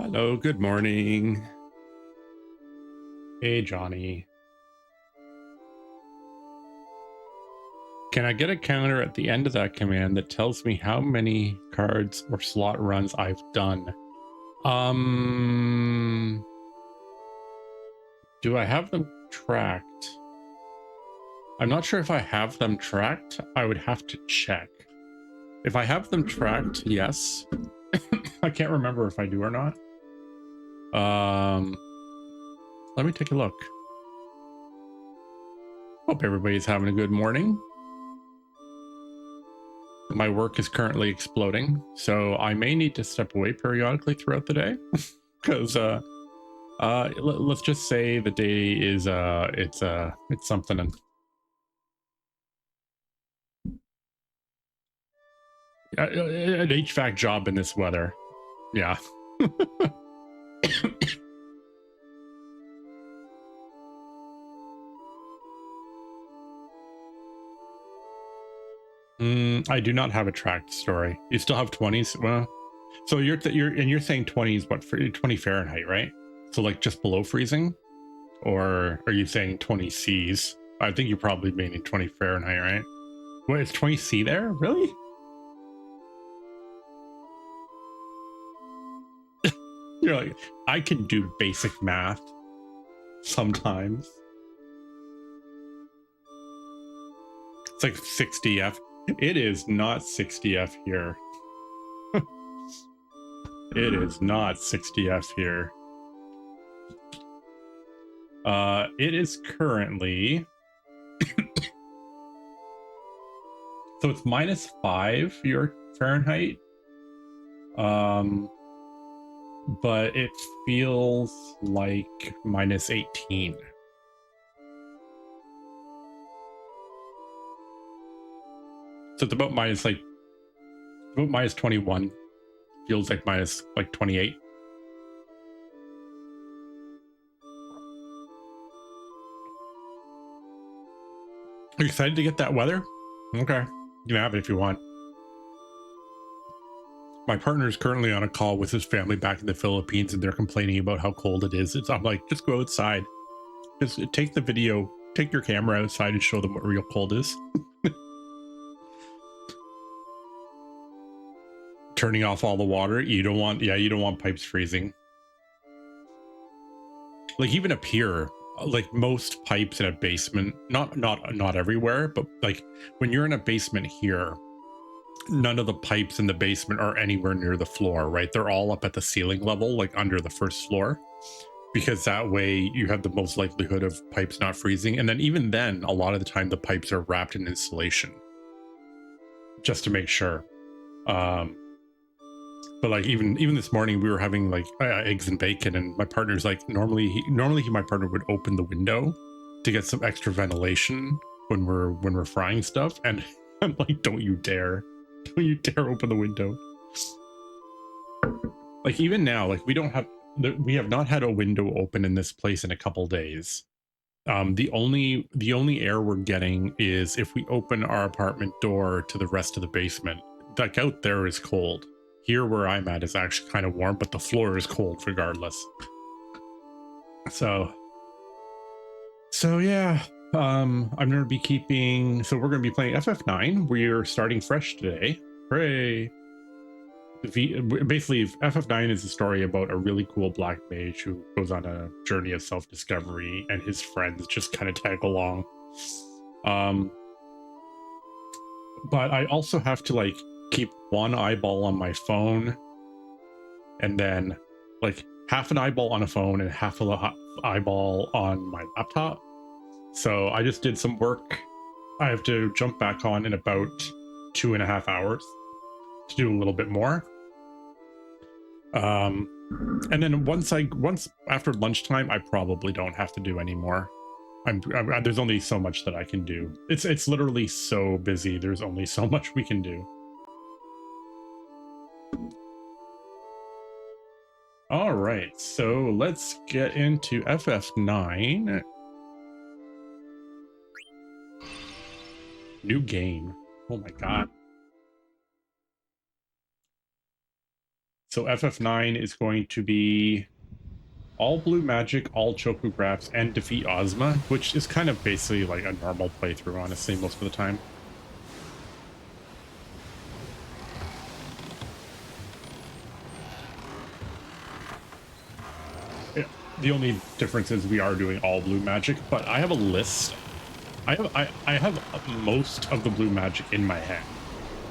Hello, good morning. Hey, Johnny. Can I get a counter at the end of that command that tells me how many cards or slot runs I've done? Do I have them tracked? I'm not sure if I have them tracked. I would have to check. If I have them tracked, yes. I can't remember if I do or not. Let me take a look. Hope everybody's having a good morning. My work is currently exploding, so I may need to step away periodically throughout the day because let's just say the day is it's something. An HVAC job in this weather. Yeah. I do not have a tracked story. You still have 20s. Well, so you're saying 20s, what, for 20 Fahrenheit, right? So like just below freezing, or are you saying 20 C's? I think you're probably meaning 20 Fahrenheit, right? Wait, it's 20 C there? Really? You're like, I can do basic math sometimes. It's like 60 F. It is not 60 F here. It is not 60 F here. It is currently so it's -5 your Fahrenheit. But it feels like -18. So it's about -21. Feels like -28. Are you excited to get that weather? Okay, you can have it if you want. My partner is currently on a call with his family back in the Philippines, and they're complaining about how cold it is. I'm like, just go outside. Just take the video, take your camera outside and show them what real cold is. Turning off all the water. You don't want pipes freezing. Like even up here, like most pipes in a basement, not everywhere, but like when you're in a basement here, none of the pipes in the basement are anywhere near the floor, right? They're all up at the ceiling level, like under the first floor, because that way you have the most likelihood of pipes not freezing. And then even then, a lot of the time the pipes are wrapped in insulation just to make sure. But like even this morning we were having like eggs and bacon, and my partner's like, normally my partner would open the window to get some extra ventilation when we're frying stuff, and I'm like, don't you dare open the window. Like even now, like we have not had a window open in this place in a couple days. The only air we're getting is if we open our apartment door to the rest of the basement. Like out there is cold. Here where I'm at is actually kind of warm, but the floor is cold regardless. So yeah, I'm gonna be we're gonna be playing FF9. We're starting fresh today. Hooray! Basically, FF9 is a story about a really cool black mage who goes on a journey of self-discovery, and his friends just kind of tag along. But I also have to like keep one eyeball on my phone, and then like half an eyeball on a phone and half an eyeball on my laptop. So I just did some work. I have to jump back on in about 2.5 hours to do a little bit more. And then once after lunchtime, I probably don't have to do anymore. There's only so much that I can do. It's literally so busy. There's only so much we can do. All right, so let's get into FF9. New game. Oh my god. So FF9 is going to be all blue magic, all chocographs, and defeat Ozma, which is kind of basically like a normal playthrough, honestly, most of the time. Yeah, the only difference is we are doing all blue magic, but I have a list. I have most of the blue magic in my head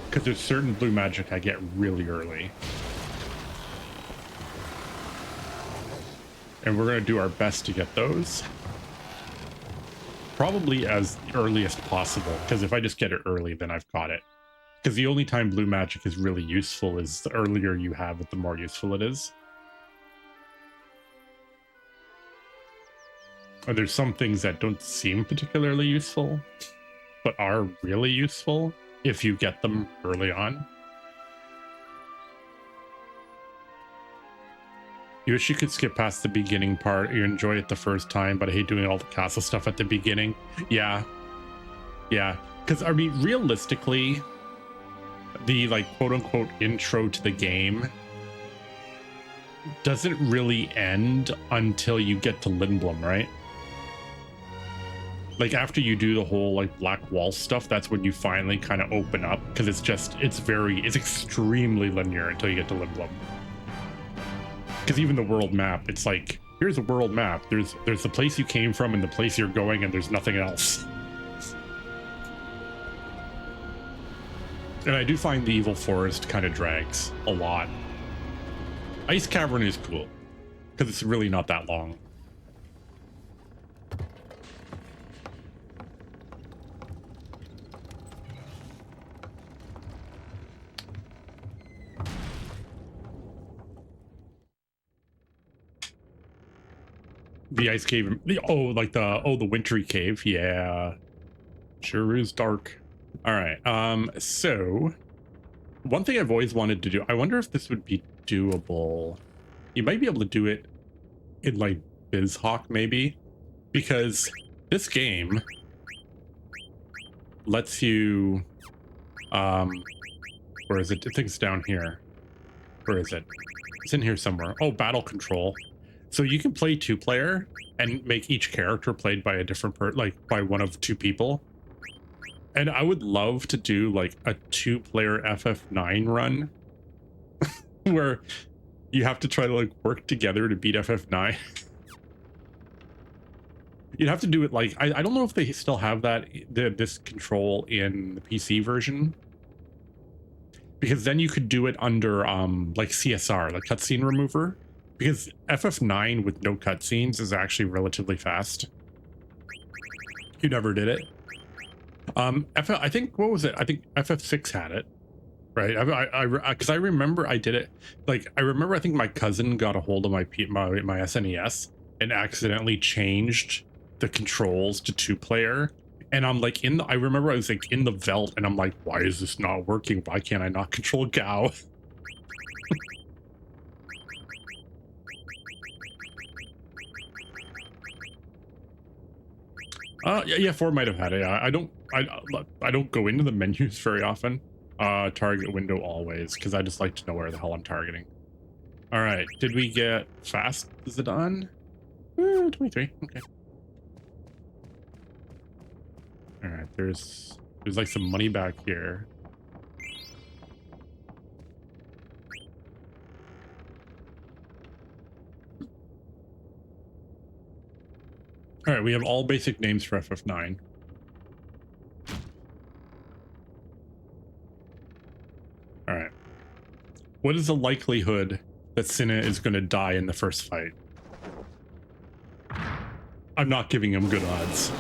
because there's certain blue magic I get really early. And we're going to do our best to get those. Probably as early as possible, because if I just get it early, then I've got it. Because the only time blue magic is really useful is the earlier you have it, the more useful it is. Or there's some things that don't seem particularly useful, but are really useful if you get them early on. You wish you could skip past the beginning part. You enjoy it the first time, but I hate doing all the castle stuff at the beginning. Yeah. Yeah. Because, I mean, realistically, the, like, quote-unquote intro to the game doesn't really end until you get to Lindblom, right? Like, after you do the whole, like, Black Wall stuff, that's when you finally kind of open up, because it's extremely linear until you get to Lindblom. Because even the world map, it's like, here's a world map. There's the place you came from and the place you're going, and there's nothing else. And I do find the Evil Forest kind of drags a lot. Ice Cavern is cool, because it's really not that long. The ice cave, the wintry cave. Yeah, sure is dark. All right. So one thing I've always wanted to do, I wonder if this would be doable. You might be able to do it in like BizHawk maybe, because this game lets you, where is it? I think it's down here. Where is it? It's in here somewhere. Oh, battle control. So you can play 2-player and make each character played by a different by one of 2 people. And I would love to do like a 2-player FF9 run where you have to try to like work together to beat FF9. You'd have to do it like, I don't know if they still have this control in the PC version. Because then you could do it under like CSR, like cutscene remover. Because FF9 with no cutscenes is actually relatively fast. You never did it. I think, what was it? I think FF6 had it, right? Because I remember I did it. Like, I remember I think my cousin got a hold of my SNES and accidentally changed the controls to 2-player. And I'm like I remember I was like in the Veld and I'm like, why is this not working? Why can't I not control Gao? Yeah, 4 might have had it. I don't go into the menus very often. Target window always, because I just like to know where the hell I'm targeting. All right, did we get fast? Is it on? 23. Okay. All right, there's like some money back here. All right, we have all basic names for FF9. All right. What is the likelihood that Cinna is going to die in the first fight? I'm not giving him good odds.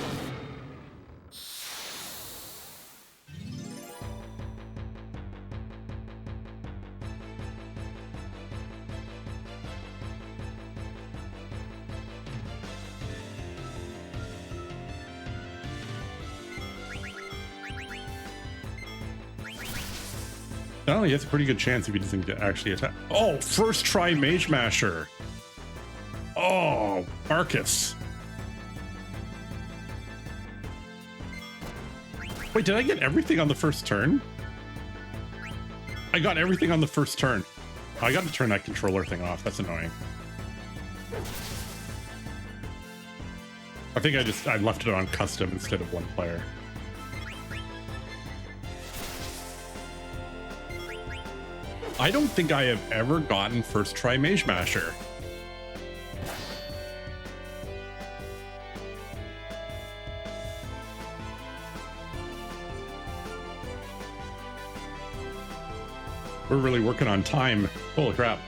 Oh, he has a pretty good chance if he doesn't actually attack. Oh, first try Mage Masher. Oh, Marcus. Wait, did I get everything on the first turn? I got everything on the first turn. I got to turn that controller thing off. That's annoying. I think I left it on custom instead of one player. I don't think I have ever gotten first try Mage Masher. We're really working on time. Holy crap.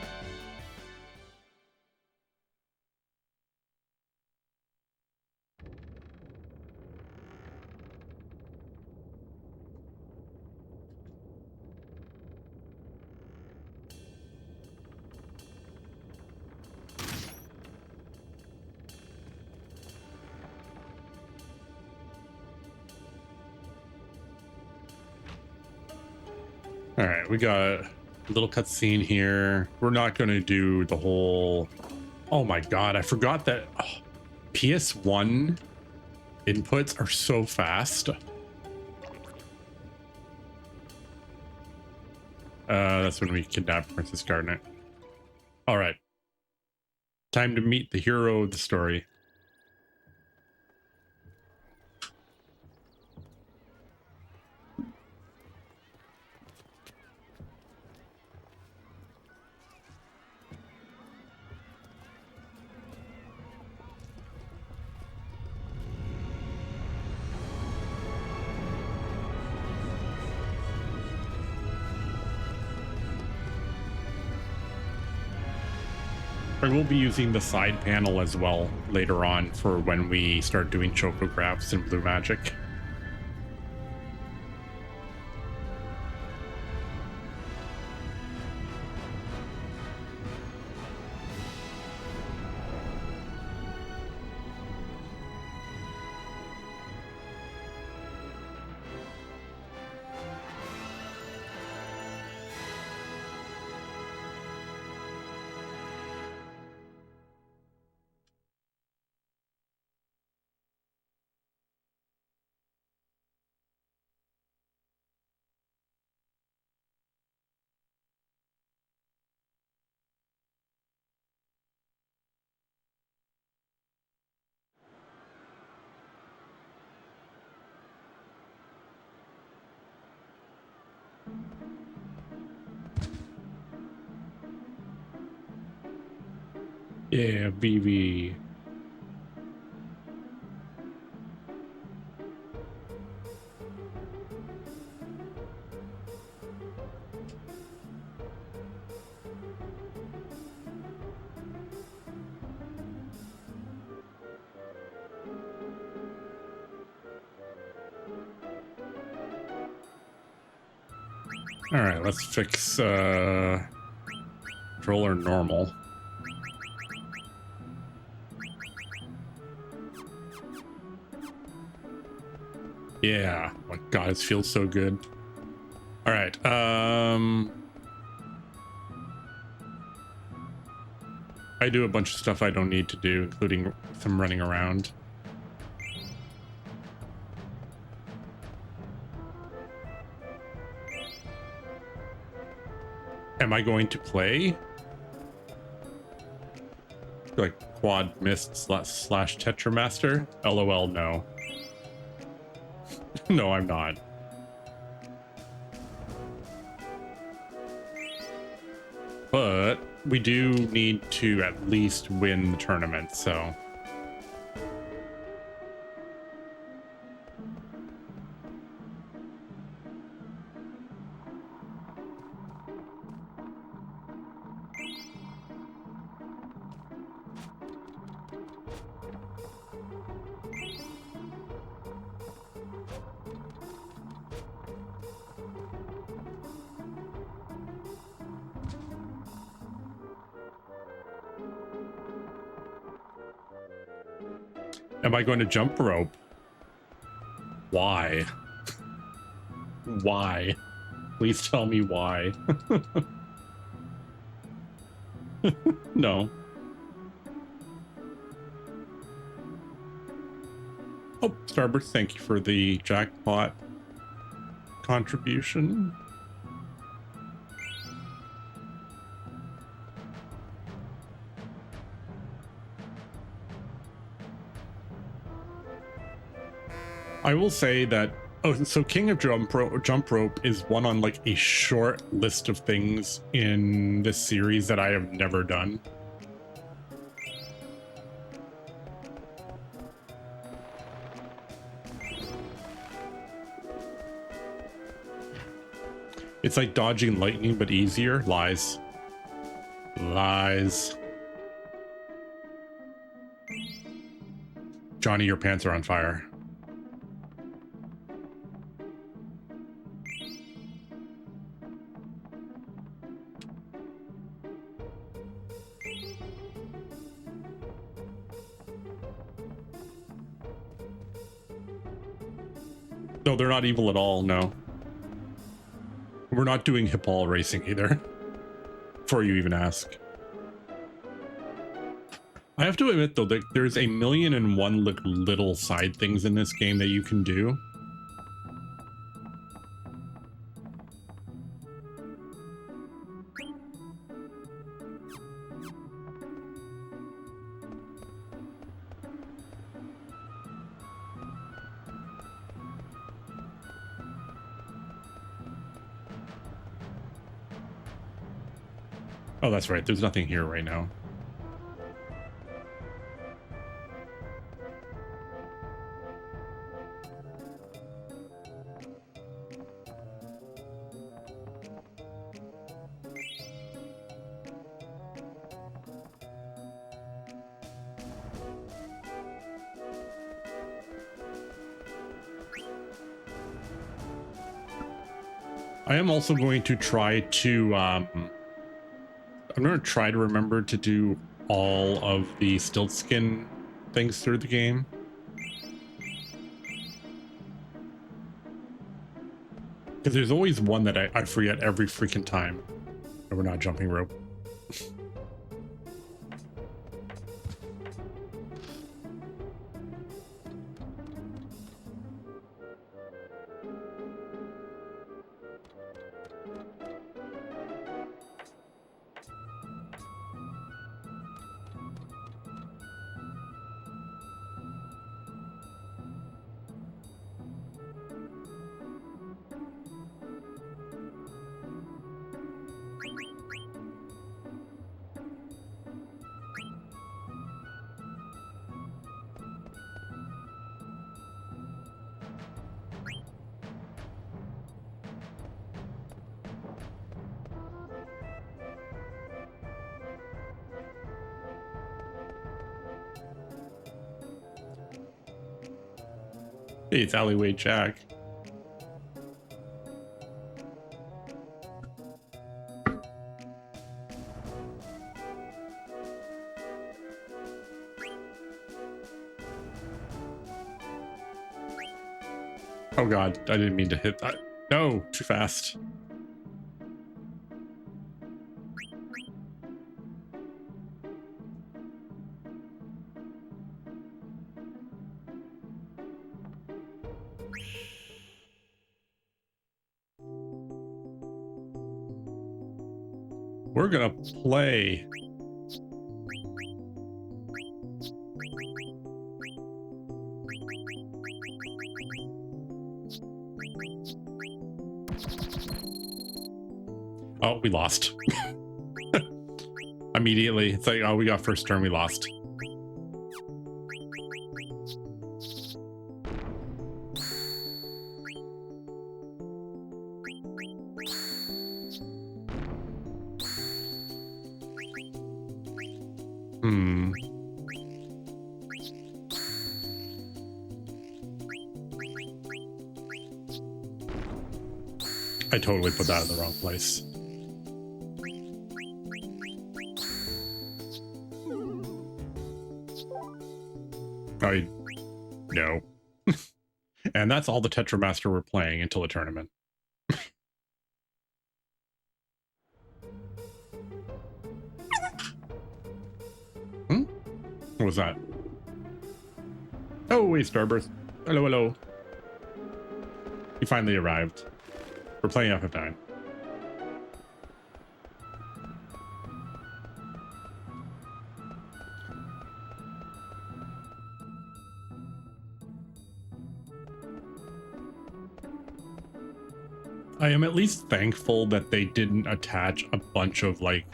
All right, we got a little cutscene here. We're not going to do the whole... Oh my god, I forgot that PS1 inputs are so fast. That's when we kidnapped Princess Garnet. All right. Time to meet the hero of the story. I will be using the side panel as well later on for when we start doing chocographs in Blue Magic. Yeah, BB. All right, let's fix controller normal. Yeah, oh my god, it feels so good. All right, I do a bunch of stuff I don't need to do, including some running around. Am I going to play like Quad Mist slash Tetramaster? LOL, no. No, I'm not. But we do need to at least win the tournament, so... Am I going to jump rope? Why? Why? Please tell me why. No. Oh, Starburst, thank you for the jackpot contribution. I will say that, oh, so King of Jump Rope is one on like a short list of things in this series that I have never done. It's like dodging lightning, but easier. Lies. Lies. Johnny, your pants are on fire. No, they're not evil at all, no. We're not doing hip ball racing either. Before you even ask. I have to admit though that there's a million and one little side things in this game that you can do. Oh, that's right. There's nothing here right now. I am also going to try to, I'm going to try to remember to do all of the stilt skin things through the game. Because there's always one that I forget every freaking time. And we're not jumping rope. Hey, it's Alleyway Jack. Oh god, I didn't mean to hit that. No, too fast. We're gonna play. Oh, we lost. Immediately. It's like, oh, we got first turn, we lost. I totally put that in the wrong place. No. And that's all the Tetramaster we're playing until the tournament. What was that? Oh, wait, Starburst. Hello, hello. You finally arrived. We're playing FF9. I am at least thankful that they didn't attach a bunch of like,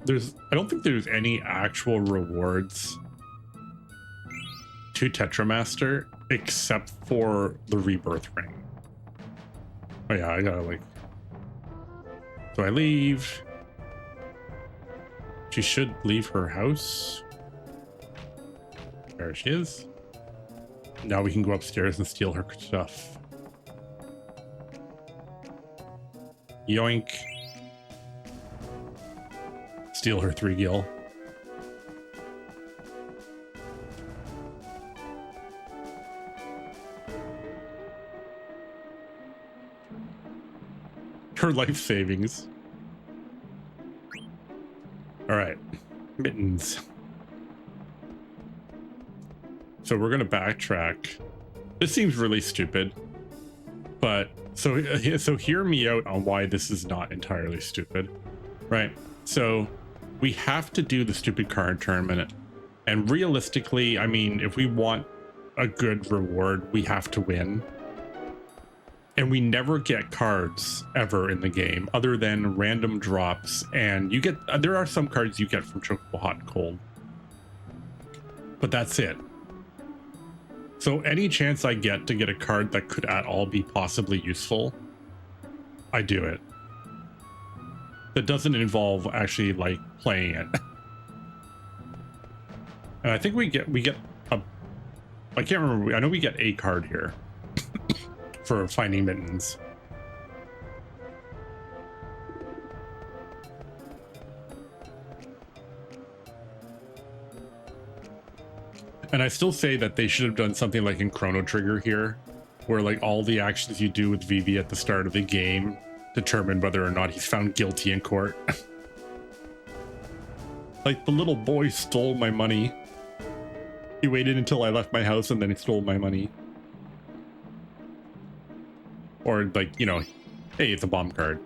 I don't think there's any actual rewards to Tetramaster except for the rebirth ring. Oh yeah, I gotta like, so I leave. She should leave her house. There she is. Now we can go upstairs and steal her stuff. Yoink. Steal her 3 gil. Her life savings. All right, mittens. So we're gonna backtrack. This seems really stupid, but so hear me out on why this is not entirely stupid, right? So we have to do the stupid card tournament, and realistically, I mean, if we want a good reward, we have to win. And we never get cards ever in the game other than random drops, and you get there are some cards you get from Chocobo Hot and Cold, but that's it. So any chance I get to get a card that could at all be possibly useful, I do it. That doesn't involve actually like playing it. And I think we get a, I can't remember, I know we get a card here for finding mittens. And I still say that they should have done something like in Chrono Trigger here, where like all the actions you do with Vivi at the start of the game determine whether or not he's found guilty in court. Like, the little boy stole my money. He waited until I left my house and then he stole my money. Or like, you know, hey, it's a bomb card.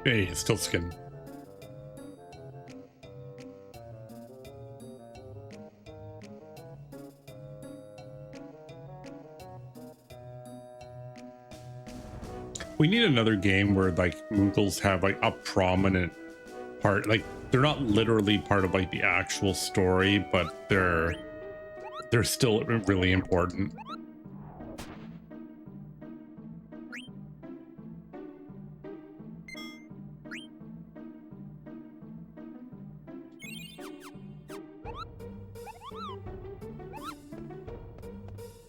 Hey, it's still skin. We need another game where like Moogles have like a prominent part. Like, they're not literally part of like the actual story, but they're still really important.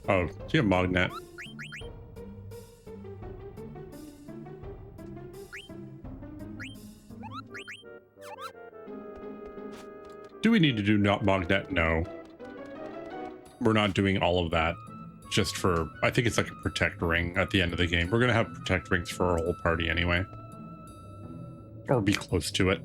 Oh, do you have Mognet? Do we need to do not Mognet? No. We're not doing all of that just for, I think it's like a protect ring at the end of the game. We're going to have protect rings for our whole party anyway. Or be close to it.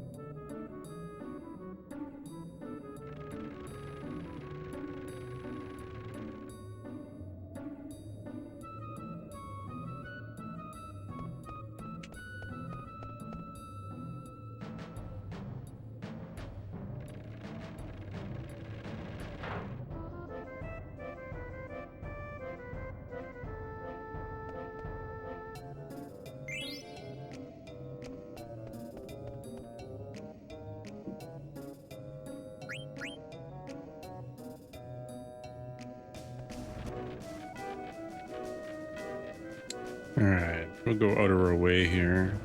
All right, we'll go out of our way here.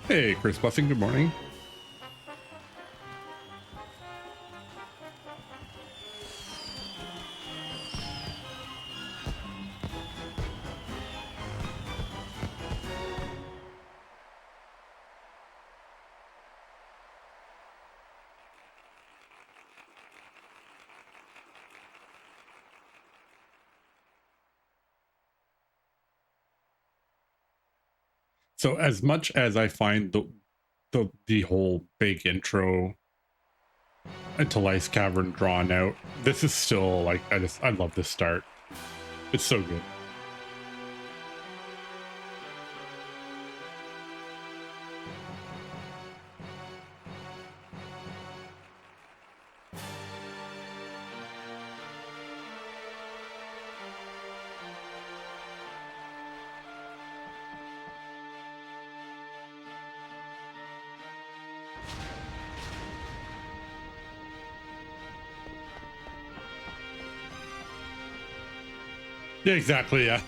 Hey, Chris Blessing, good morning. So as much as I find the whole big intro into Lice Cavern drawn out, this is still like I love this start. It's so good. Yeah, exactly. Yeah.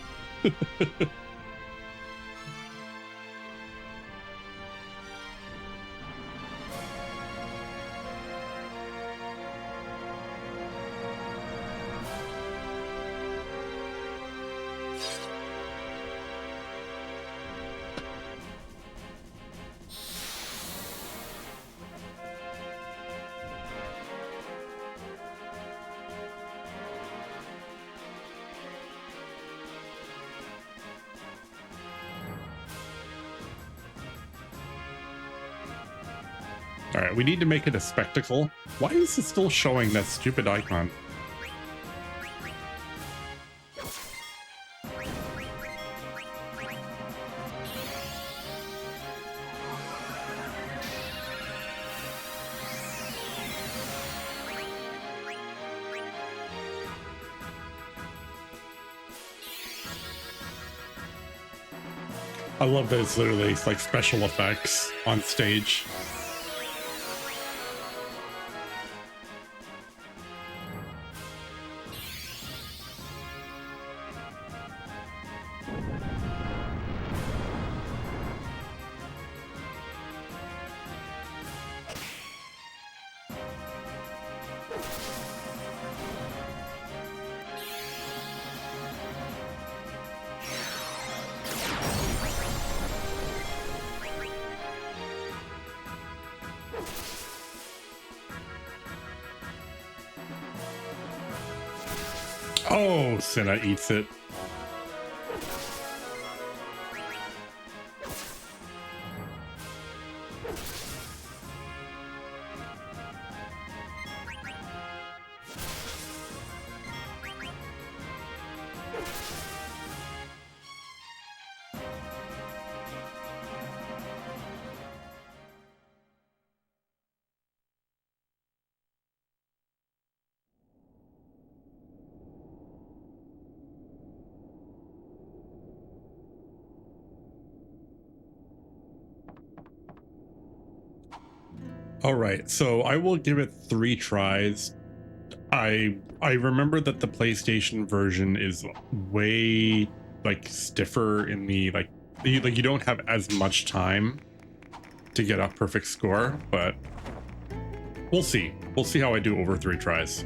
All right, we need to make it a spectacle. Why is it still showing that stupid icon? I love that it's literally like special effects on stage. Oh, Senna eats it. All right, so I will give it 3 tries. I remember that the PlayStation version is way like stiffer in the like you don't have as much time to get a perfect score, but we'll see. We'll see how I do over 3 tries.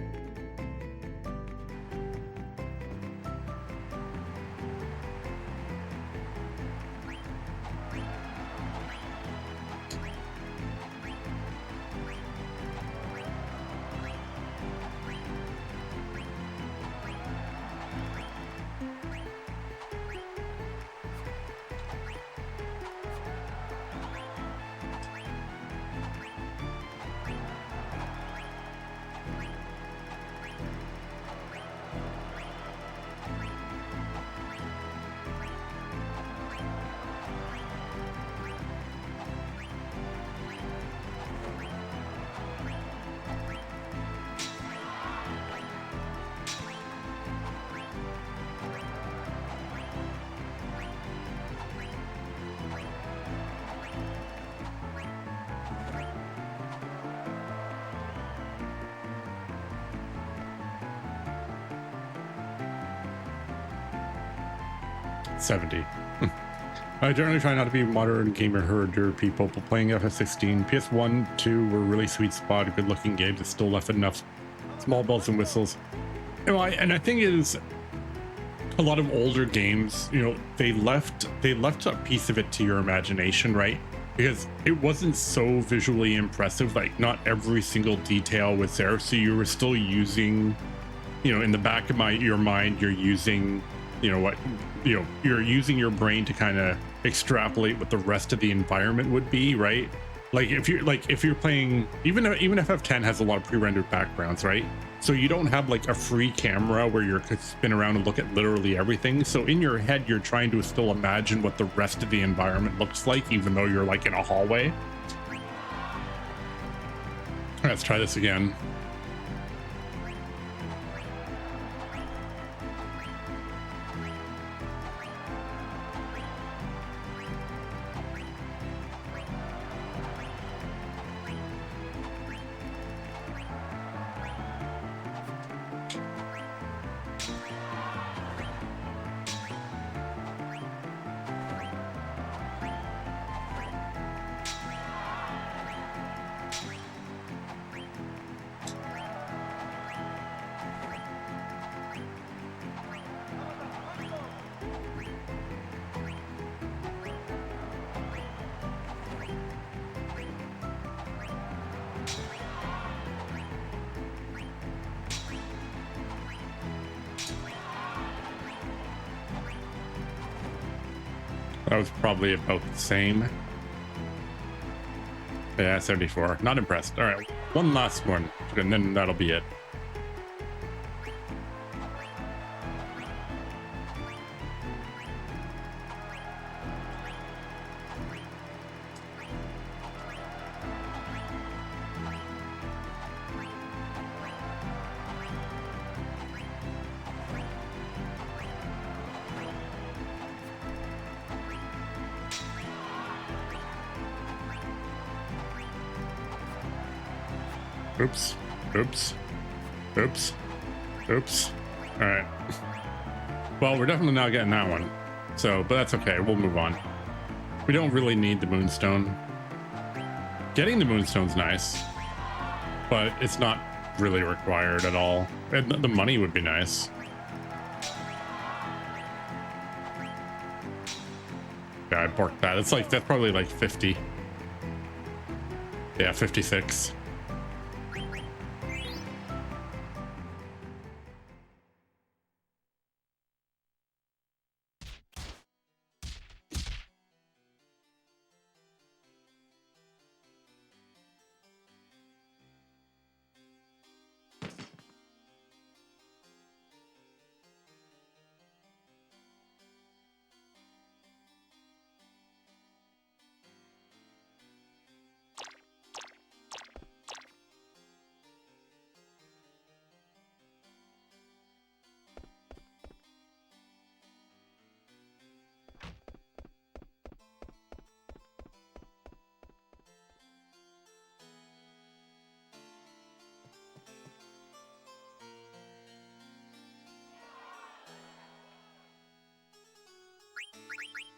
$70. I generally try not to be modern gamer herder people, but playing FF16, PS1, 2 were really sweet spot, good looking games that still left enough small bells and whistles. You know, and I think it is a lot of older games, you know, they left a piece of it to your imagination, right? Because it wasn't so visually impressive, like not every single detail was there, so you were still using, you know, in the back of your mind, you're using, you know, what, you know, you're using your brain to kind of extrapolate what the rest of the environment would be, right? Like if you're playing, even FF10 has a lot of pre-rendered backgrounds, right? So you don't have like a free camera where you could spin around and look at literally everything. So in your head, you're trying to still imagine what the rest of the environment looks like, even though you're like in a hallway. Let's try this again. That was probably about the same. Yeah, 74. Not impressed. All right, one last one, and then that'll be it. Oops, oops, oops, oops. All right. Well, we're definitely not getting that one. So, but that's okay. We'll move on. We don't really need the moonstone. Getting the moonstone's nice, but it's not really required at all. And the money would be nice. Yeah, I borked that. That's probably like 50. Yeah, 56.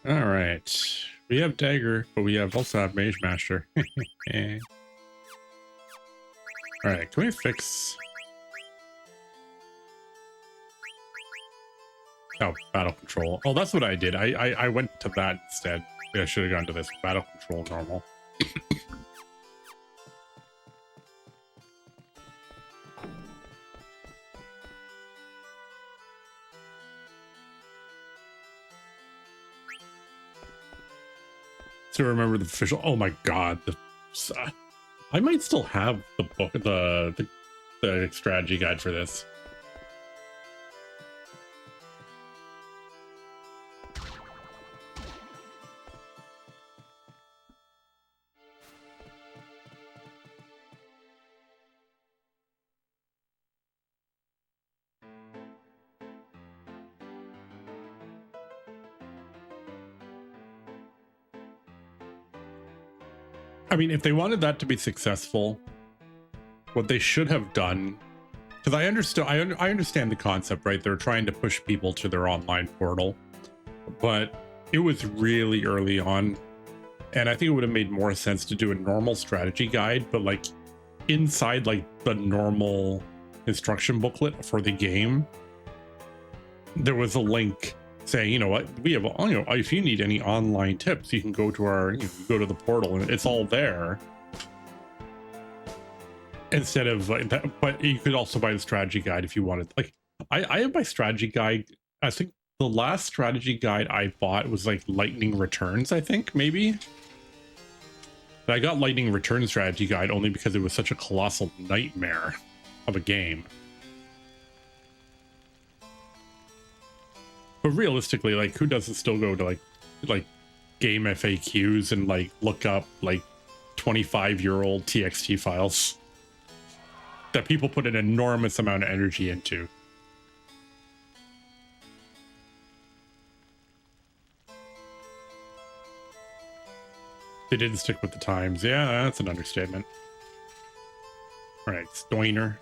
All right, we have dagger, but we also have mage master. All right, can we fix? Oh, battle control. Oh, that's what I did. I went to that instead. I should have gone to this battle control normal. To remember the official. Oh my god, I might still have the book, the strategy guide for this. I mean, if they wanted that to be successful, what they should have done, because I understand the concept, right? They're trying to push people to their online portal, but It was really early on, and I think it would have made more sense to do a normal strategy guide, but like inside like the normal instruction booklet for the game, there was a link saying, you know what, we have, you know, if you need any online tips, you can go to our, you know, go to the portal and it's all there. Instead of like that, but you could also buy the strategy guide if you wanted. Like I have my strategy guide. I think the last strategy guide I bought was like Lightning Returns, I think, maybe. But I got Lightning Return strategy guide only because it was such a colossal nightmare of a game. But realistically, like, who doesn't still go to like game FAQs and like look up like 25-year-old TXT files that people put an enormous amount of energy into? They didn't stick with the times. Yeah, that's an understatement. All right, Stoiner.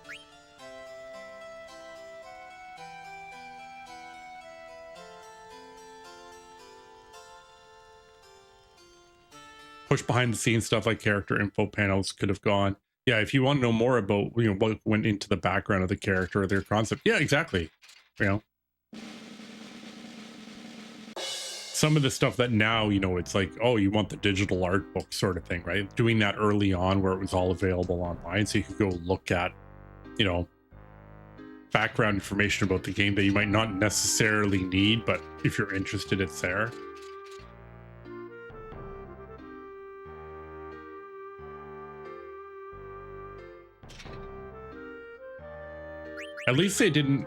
Push behind the scenes stuff like character info panels could have gone. Yeah, if you want to know more about, you know, what went into the background of the character or their concept. Yeah, exactly. You know, some of the stuff that now, you know, it's like, oh, you want the digital art book sort of thing, right? Doing that early on where it was all available online, so you could go look at, you know, background information about the game that you might not necessarily need, but if you're interested, it's there. At least they didn't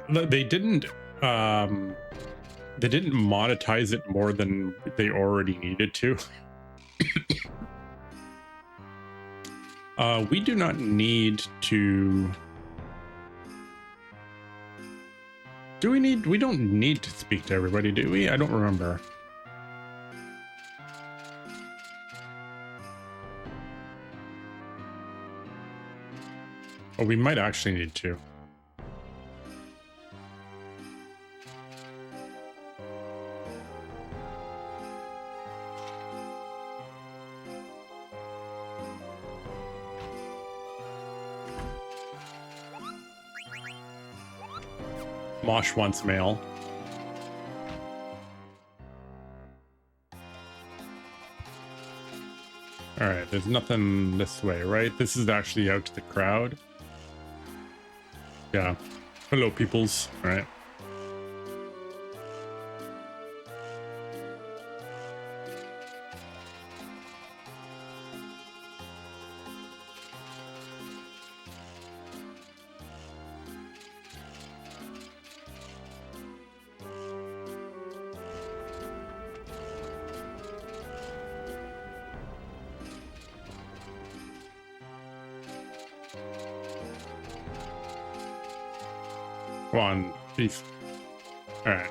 monetize it more than they already needed to. We do not need to. Do we need? We don't need to speak to everybody, do we? I don't remember. Oh, we might actually need to. Mosh wants mail. All right, there's nothing this way, right? This is actually out to the crowd. Yeah. Hello, peoples. All right. Come on, beef. All right.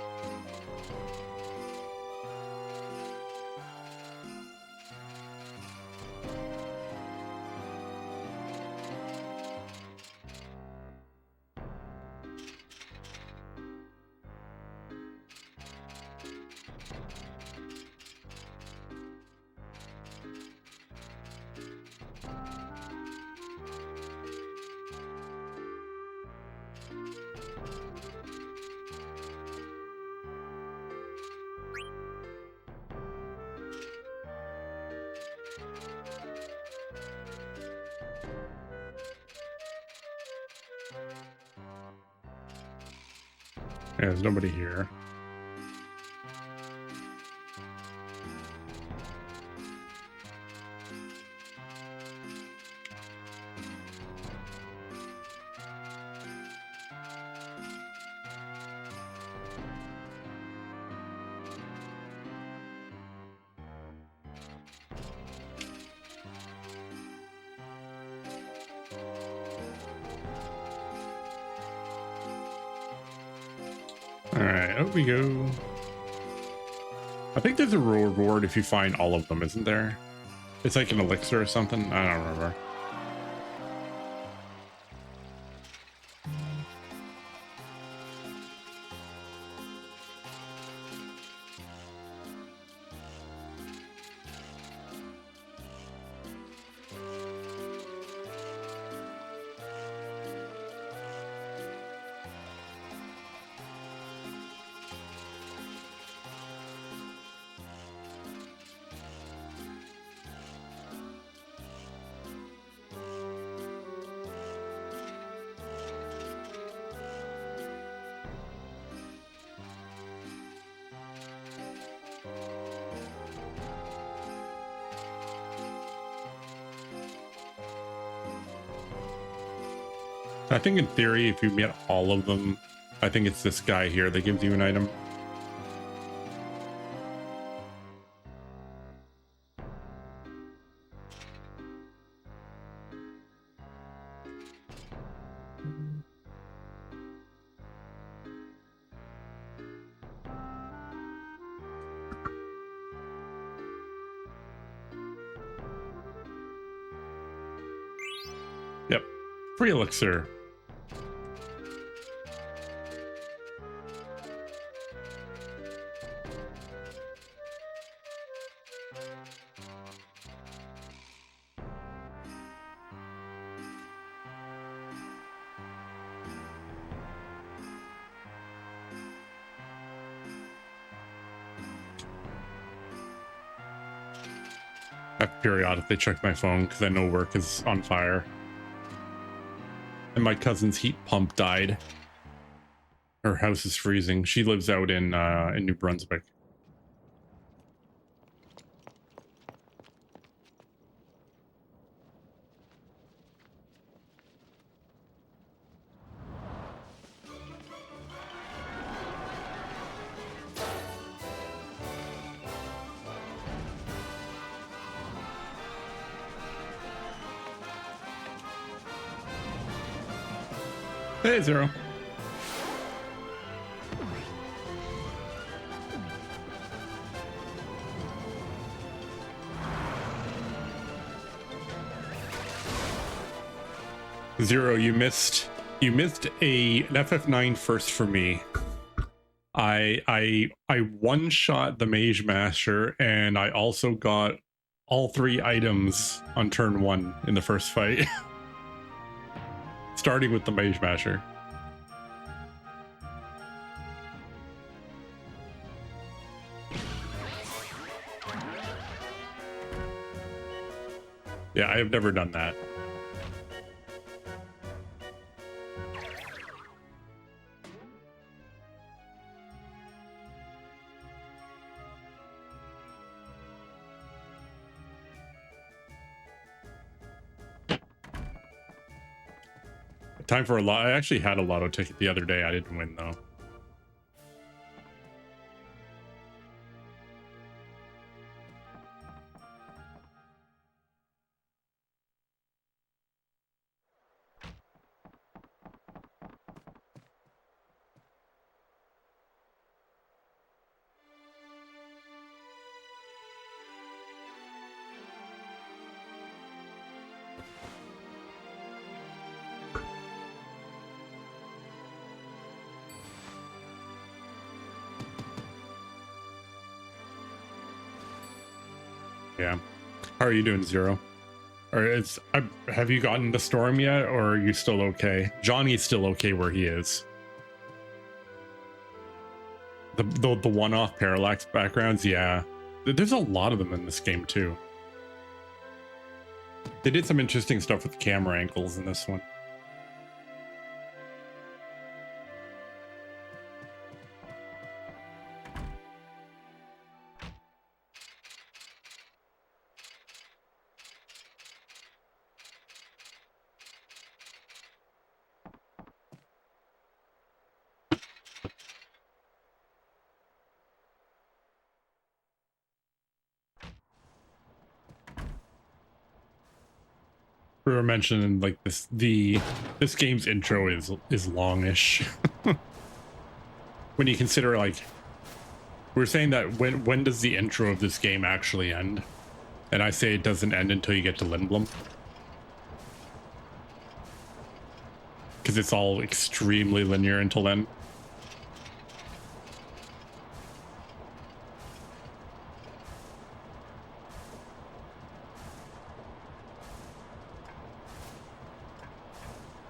Yeah, there's nobody here. All right, out we go. I think there's a reward if you find all of them, isn't there? It's like an elixir or something. I don't remember. I think in theory, if you get all of them, I think it's this guy here that gives you an item. Yep. Free elixir. I have to periodically check my phone because I know work is on fire. And my cousin's heat pump died. Her house is freezing. She lives out in New Brunswick. Hey, Zero. Zero, you missed an FF9 first for me. I one shot the Mage Master, and I also got all 3 items on turn 1 in the first fight. Starting with the Mage Master. Yeah, I have never done that. Time for a lot. I actually had a lotto ticket the other day. I didn't win though. Yeah. How are you doing, Zero? Or have you gotten the storm yet, or are you still okay? Johnny's still okay where he is. The one-off parallax backgrounds, yeah. There's a lot of them in this game too. They did some interesting stuff with camera angles in this one. We were mentioning like this game's intro is longish. When you consider, like, we're saying that when does the intro of this game actually end? And I say it doesn't end until you get to Lindblom, because it's all extremely linear until then.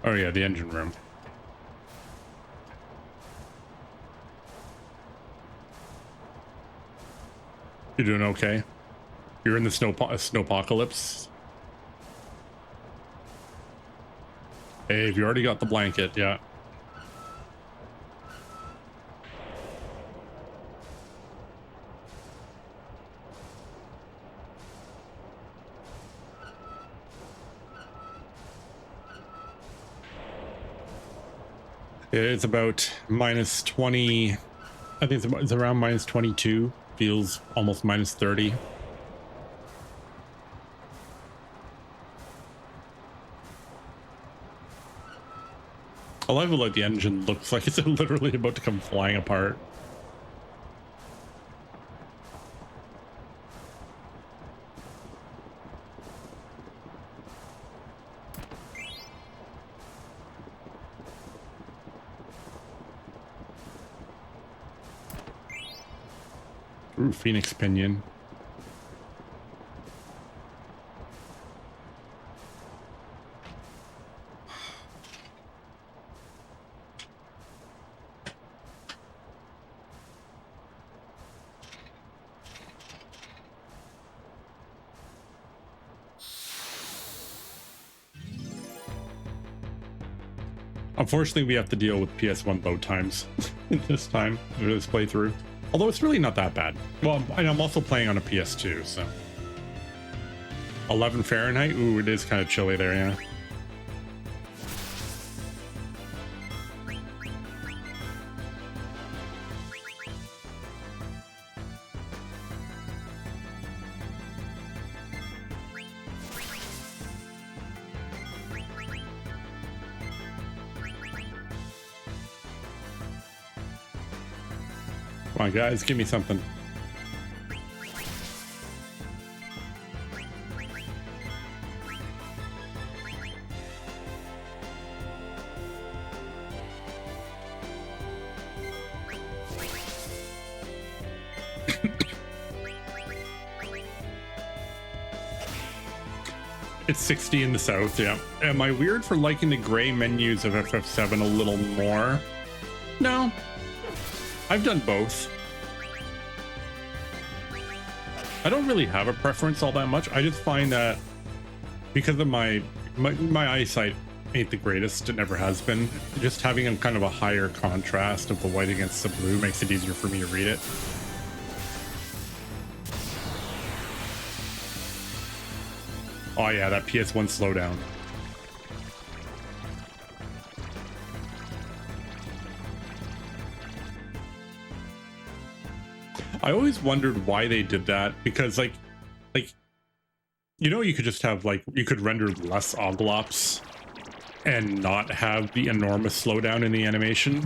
Oh yeah, the engine room. You're doing okay? You're in the snowpocalypse? Hey, if you already got the blanket, yeah. It's about minus 20. I think it's around minus 22. Feels almost minus 30. I love it, like the engine looks like it's literally about to come flying apart. Ooh, Phoenix Pinion. Unfortunately, we have to deal with PS1 load times this time, this playthrough. Although it's really not that bad. Well, and I'm also playing on a PS2, so. 11 Fahrenheit? Ooh, it is kind of chilly there, yeah. Come on, guys, give me something. It's 60 in the south, yeah. Am I weird for liking the gray menus of FF7 a little more? No. I've done both. I don't really have a preference all that much. I just find that because of my eyesight ain't the greatest, it never has been. Just having a kind of a higher contrast of the white against the blue makes it easier for me to read it. Oh yeah, that PS1 slowdown. I always wondered why they did that, because like you know, you could just have like, you could render less oglops and not have the enormous slowdown in the animation.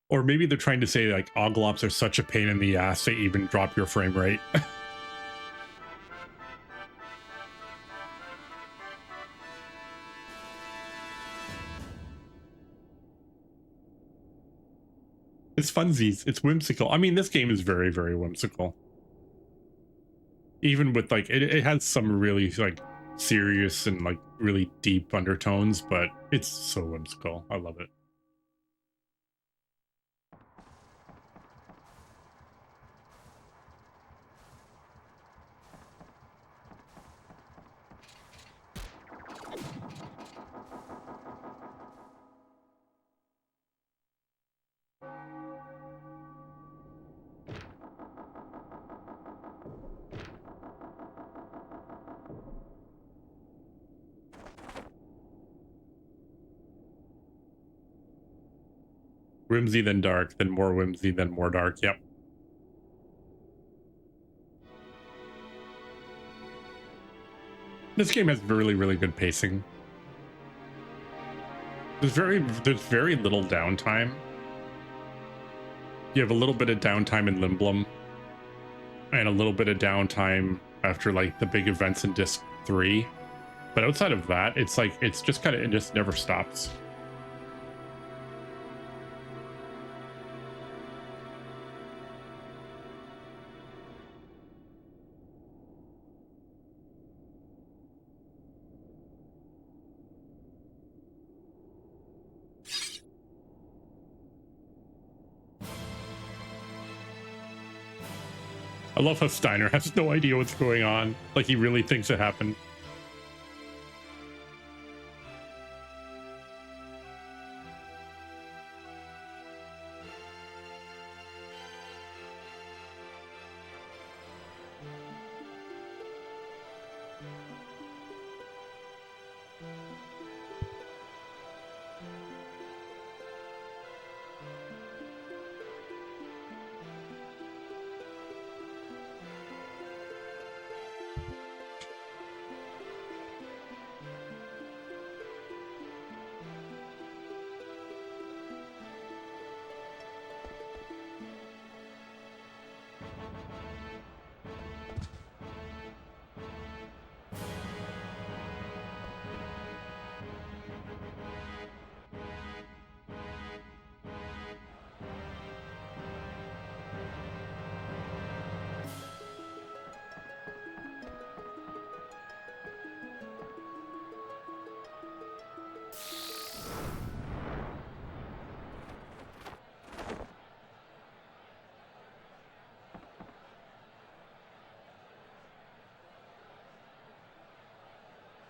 Or maybe they're trying to say like oglops are such a pain in the ass they even drop your frame rate. It's funsies. It's whimsical. I mean, this game is very, very whimsical. Even with like, it has some really like serious and like really deep undertones, but it's so whimsical. I love it. Whimsy then dark, then more whimsy, then more dark. Yep. This game has really, really good pacing. There's very little downtime. You have a little bit of downtime in Limblum, and a little bit of downtime after like the big events in Disc 3. But outside of that, it's like, it's just kind of, it just never stops. I love how Steiner has no idea what's going on. Like he really thinks it happened.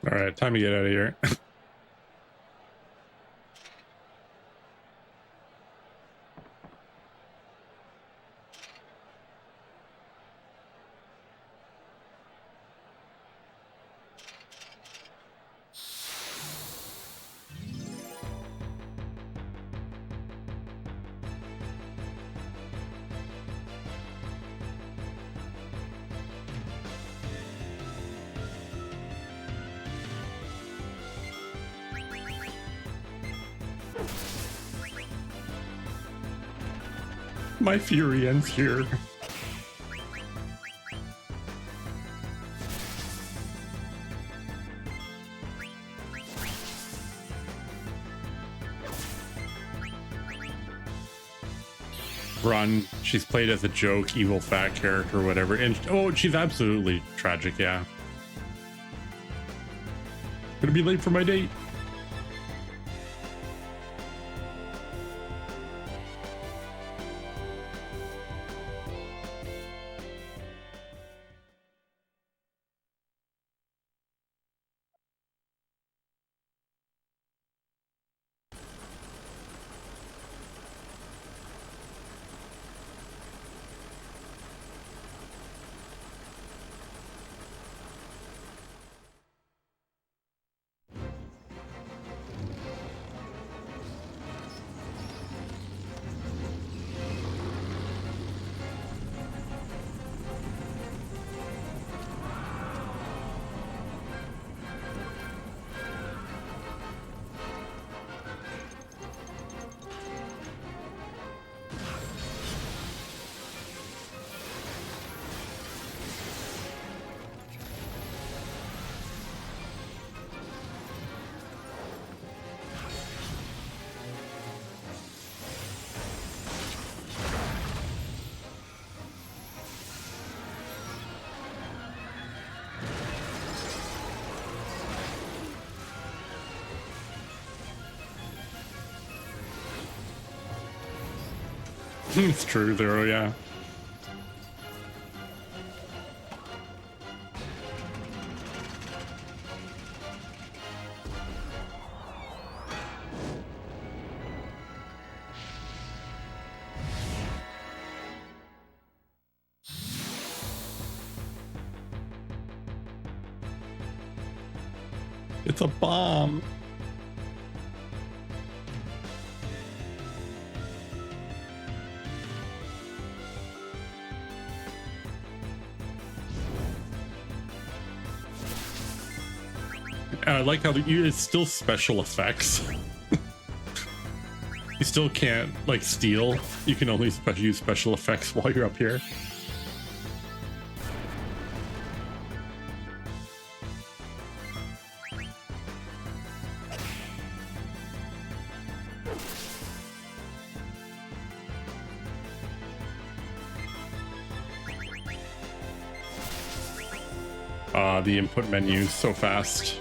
All right, time to get out of here. My fury ends here. Run. She's played as a joke, evil fat character, whatever. And oh, she's absolutely tragic. Yeah. Gonna be late for my date. It's true, though, yeah. It's a bomb. I like how it's still special effects. You still can't like steal. You can only use special effects while you're up here. The input menu is so fast.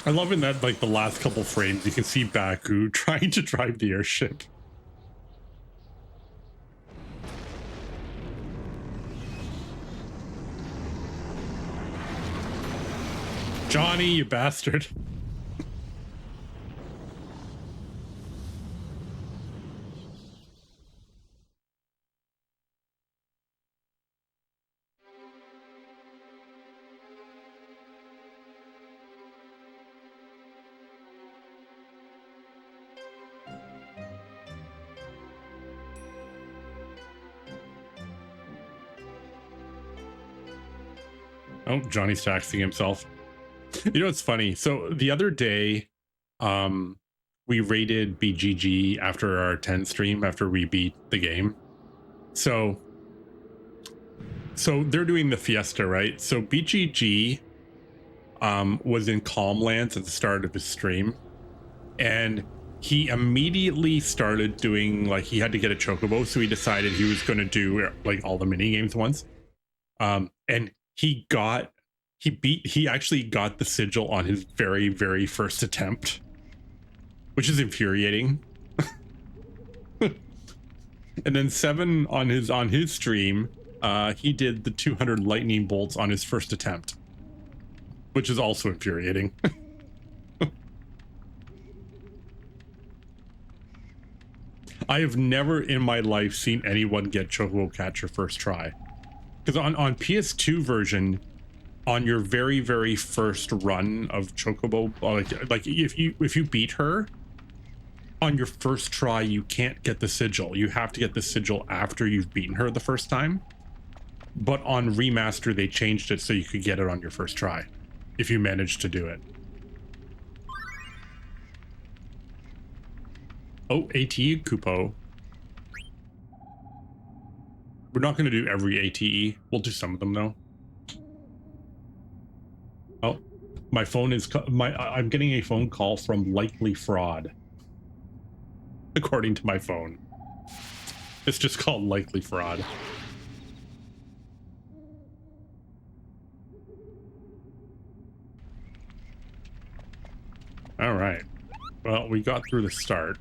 I love in that, like, the last couple frames, you can see Baku trying to drive the airship. Johnny, you bastard. Oh, Johnny's taxing himself. You know, it's funny. So the other day, we rated BGG after our 10 stream after we beat the game. So they're doing the Fiesta, right? So BGG was in Calmlands at the start of his stream, and he immediately started doing, like, he had to get a chocobo, so he decided he was going to do like all the mini games once. And he actually got the sigil on his very, very first attempt, which is infuriating. And then Seven on his stream, he did the 200 lightning bolts on his first attempt, which is also infuriating. I have never in my life seen anyone get Chocobo Catcher first try. Because on PS2 version, on your very, very first run of Chocobo, like if you beat her on your first try, you can't get the sigil. You have to get the sigil after you've beaten her the first time. But on remaster, they changed it so you could get it on your first try if you managed to do it. Oh, ATE Kupo. We're not going to do every ATE. We'll do some of them though. Oh, my phone is I'm getting a phone call from likely fraud. According to my phone, it's just called likely fraud. All right. Well, we got through the start.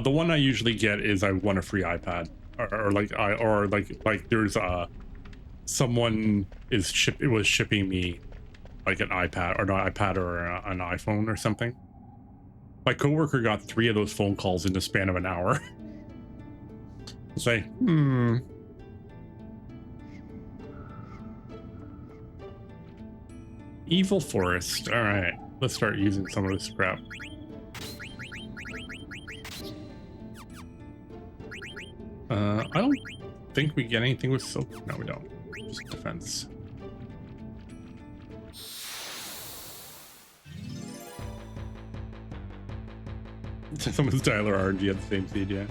The one I usually get is I want a free iPad, or like there's someone was shipping me like an iPad or an iPad or an iPhone or something. My coworker got 3 of those phone calls in the span of an hour. Say, Evil Forest. All right, let's start using some of this scrap. I don't think we get anything with silk. No, we don't. Just defense. Someone's Tyler RNG at the same seed, yeah.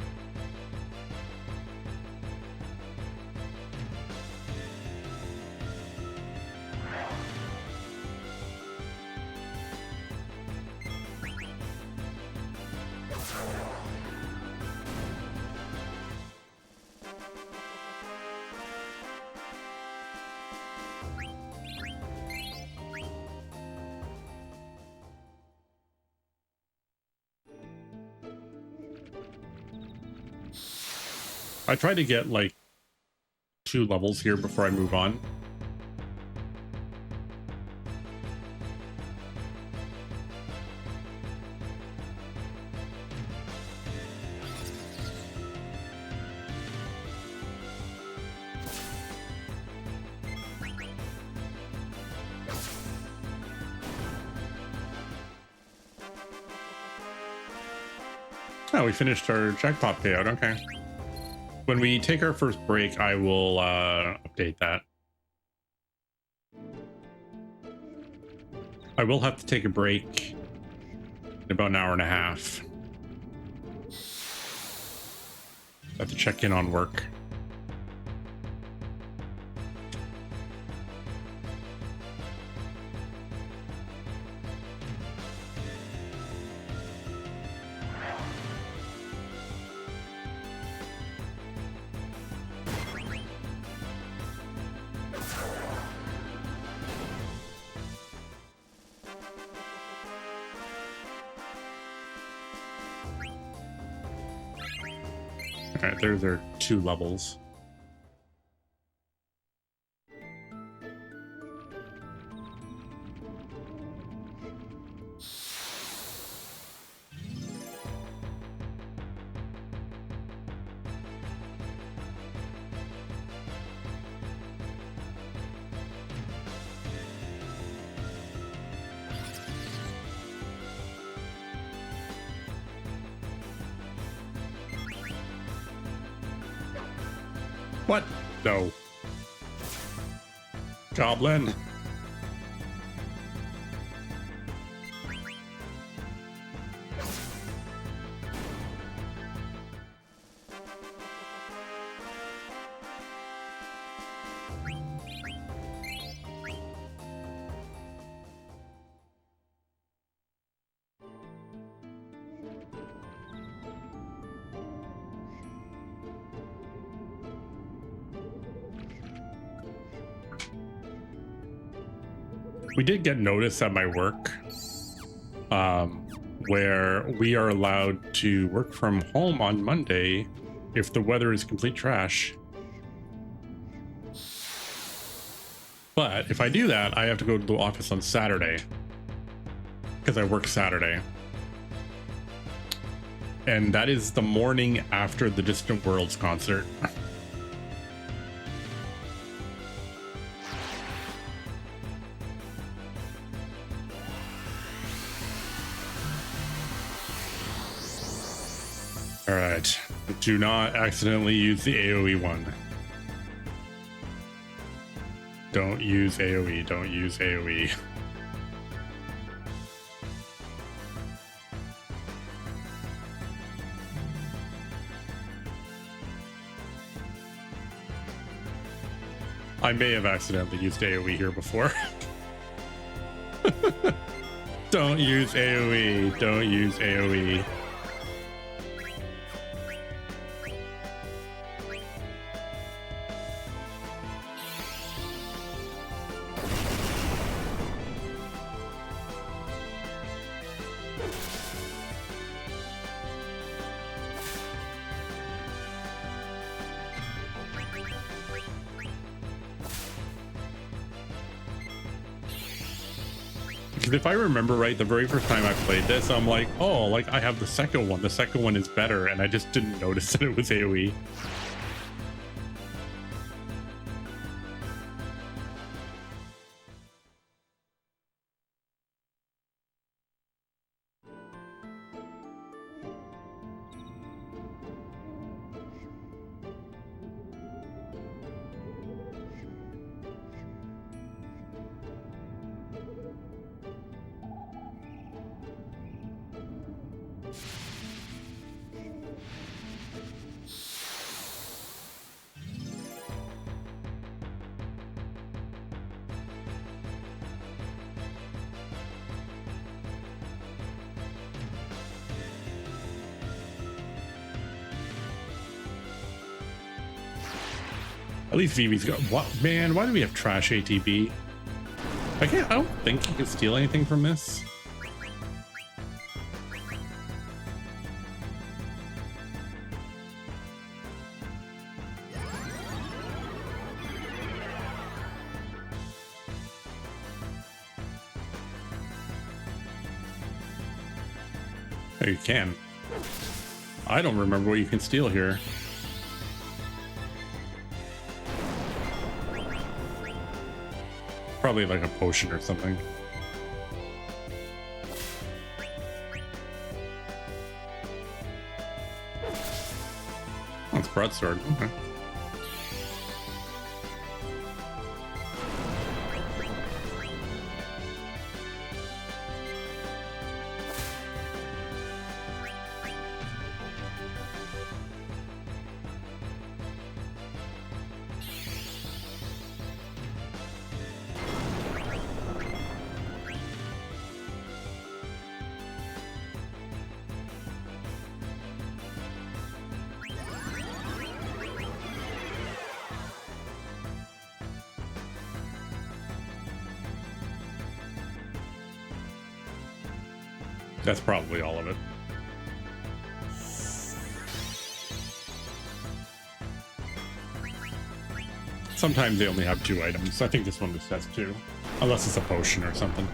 I try to get like 2 levels here before I move on. Oh, we finished our jackpot payout. Okay. When we take our first break, I will update that. I will have to take a break in about an hour and a half. I have to check in on work. All right, there's our 2 levels. What? No. Goblin. We did get notice at my work where we are allowed to work from home on Monday if the weather is complete trash. But if I do that, I have to go to the office on Saturday because I work Saturday. And that is the morning after the Distant Worlds concert. All right, do not accidentally use the AoE one. Don't use AoE, don't use AoE. I may have accidentally used AoE here before. Don't use AoE, don't use AoE. Because if I remember right, the very first time I played this, I'm like, oh, like I have the second one. The second one is better, and I just didn't notice that it was AoE. At least Vivi's got what, man, why do we have trash ATB? I don't think you can steal anything from this. Oh, you can. I don't remember what you can steal here. Probably like a potion or something. Oh, it's broadsword. Okay. That's probably all of it. sometimes they only have 2 items. I think this one just has 2, unless it's a potion or something.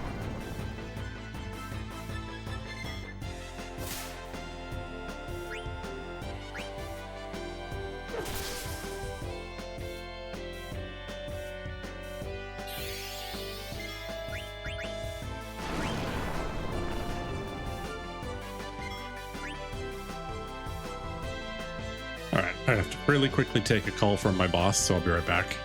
All right, I have to really quickly take a call from my boss, so I'll be right back.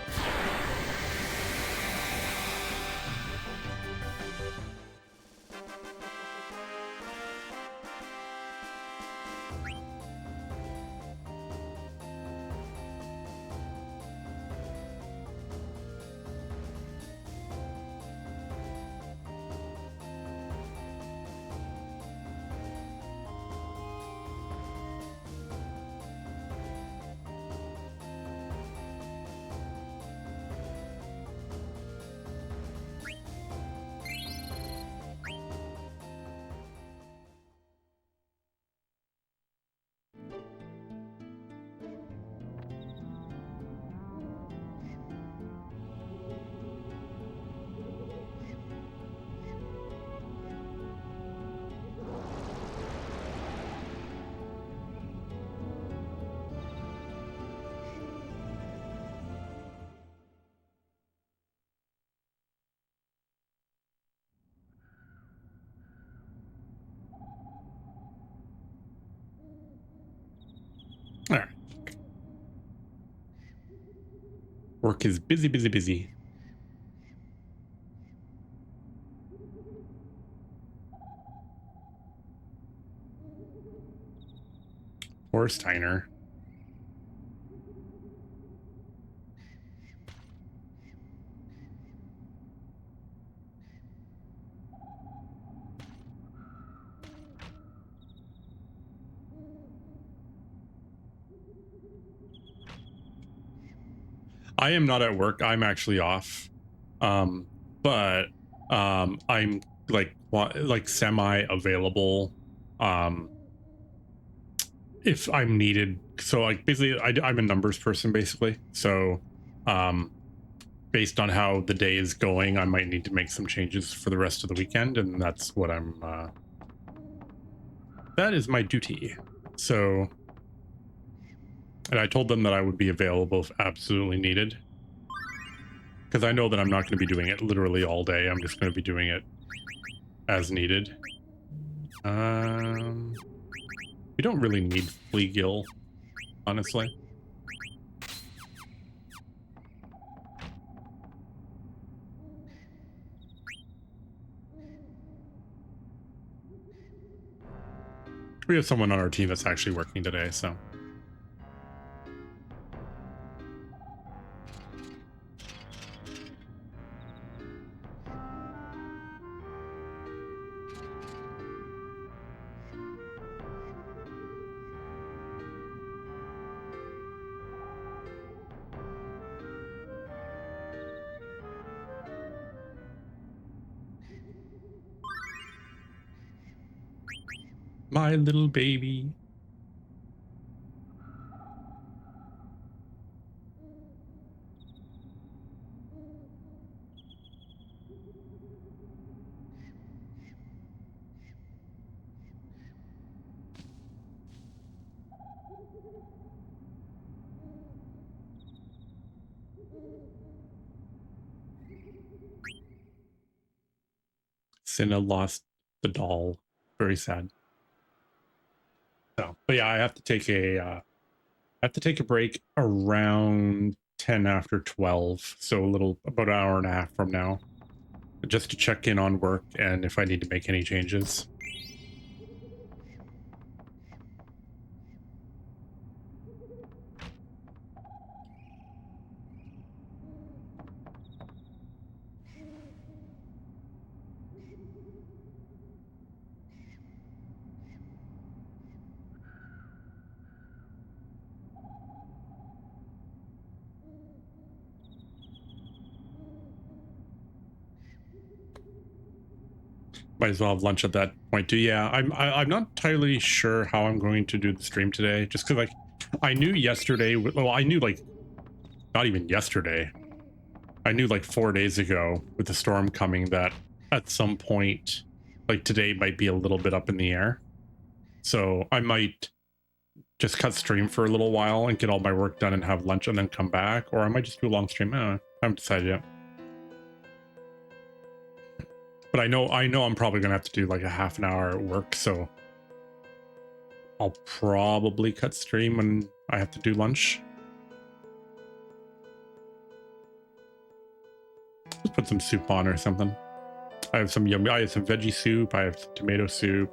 All right. Work is busy, busy, busy. Or Steiner. I am not at work. I'm actually off. But I'm like semi available if I'm needed. So like basically I'm a numbers person basically. So based on how the day is going, I might need to make some changes for the rest of the weekend, and that's what I'm that is my duty. So, and I told them that I would be available if absolutely needed, because I know that I'm not going to be doing it literally all day. I'm just going to be doing it as needed. We don't really need Flea Gill, honestly. We have someone on our team that's actually working today, so. My little baby. Cinna lost the doll. Very sad. So, but yeah, I have to take a break around 10 after 12, so a little about an hour and a half from now, just to check in on work and if I need to make any changes. Might as well have lunch at that point too. Yeah, I'm not entirely sure how I'm going to do the stream today, just because like I knew yesterday, well, I knew like not even yesterday. I knew like 4 days ago with the storm coming that at some point, like today might be a little bit up in the air. So I might just cut stream for a little while and get all my work done and have lunch and then come back, or I might just do a long stream. I don't know. I haven't decided yet. But I know I'm probably gonna have to do like a half an hour at work, so I'll probably cut stream when I have to do lunch. Let's put some soup on or something. I have some veggie soup, I have some tomato soup.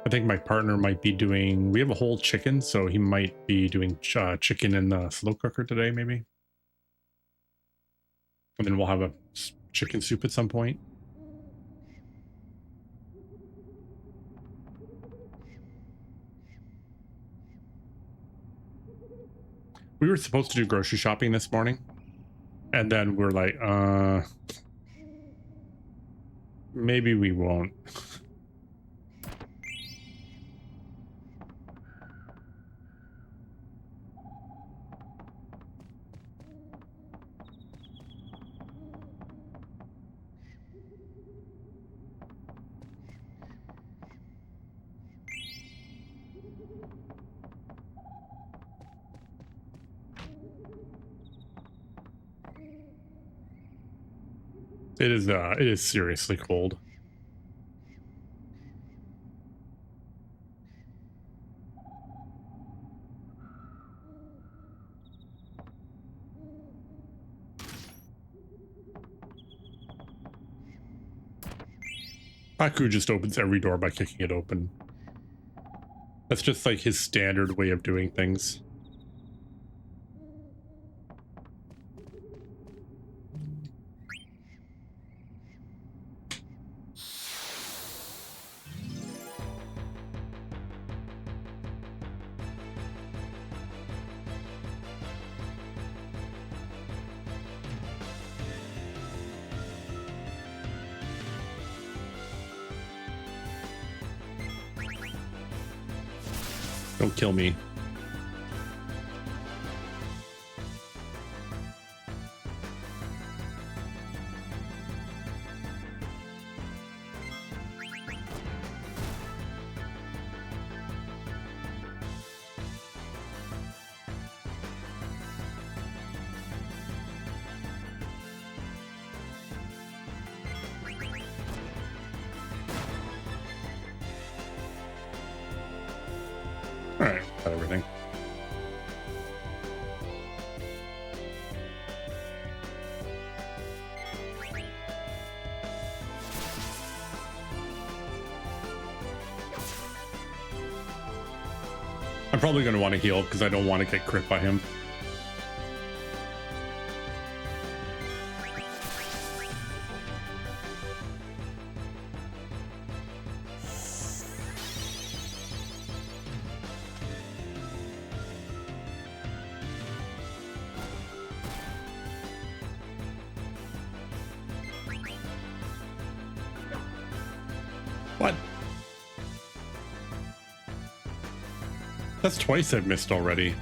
I think my partner might be doing, we have a whole chicken, so he might be doing chicken in the slow cooker today, maybe. And then we'll have a chicken soup at some point. We were supposed to do grocery shopping this morning, and then we're like, maybe we won't. It is seriously cold. Aku just opens every door by kicking it open. That's just like his standard way of doing things. Don't kill me. All right, got everything. I'm probably going to want to heal because I don't want to get crit by him. What? That's twice I've missed already.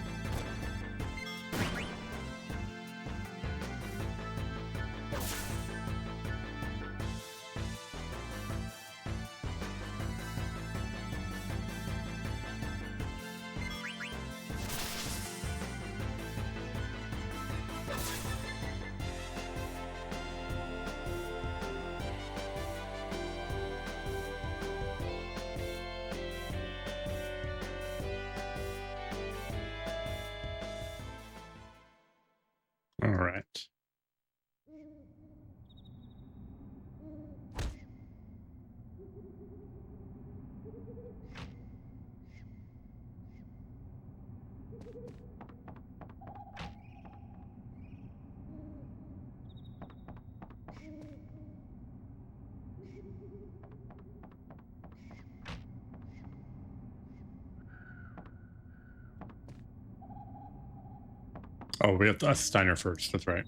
All right. Oh, we have to Steiner first. That's right.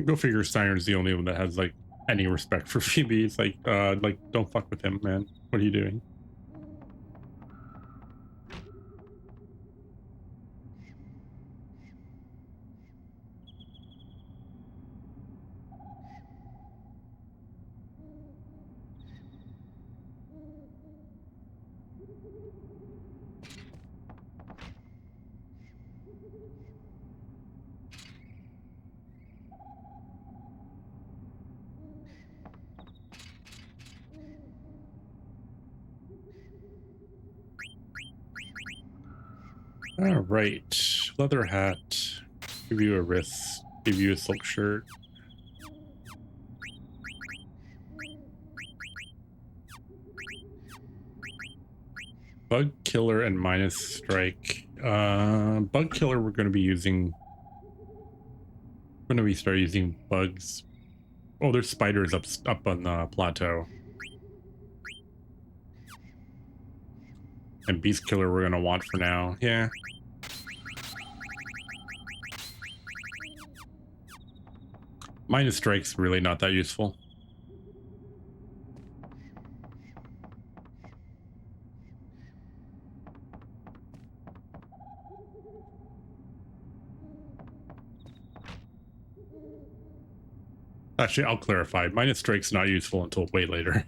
Go figure Steiner's the only one that has like any respect for Phoebe. It's like don't fuck with him, man. What are you doing? All right, leather hat. Give you a wrist. Give you a silk shirt. Bug killer and minus strike. Bug killer. We're going to be using. When do we start using bugs? Oh, there's spiders up on the plateau. And beast killer we're going to want for now. Yeah. Minus strike's really not that useful. Actually, I'll clarify. Minus strike's not useful until way later.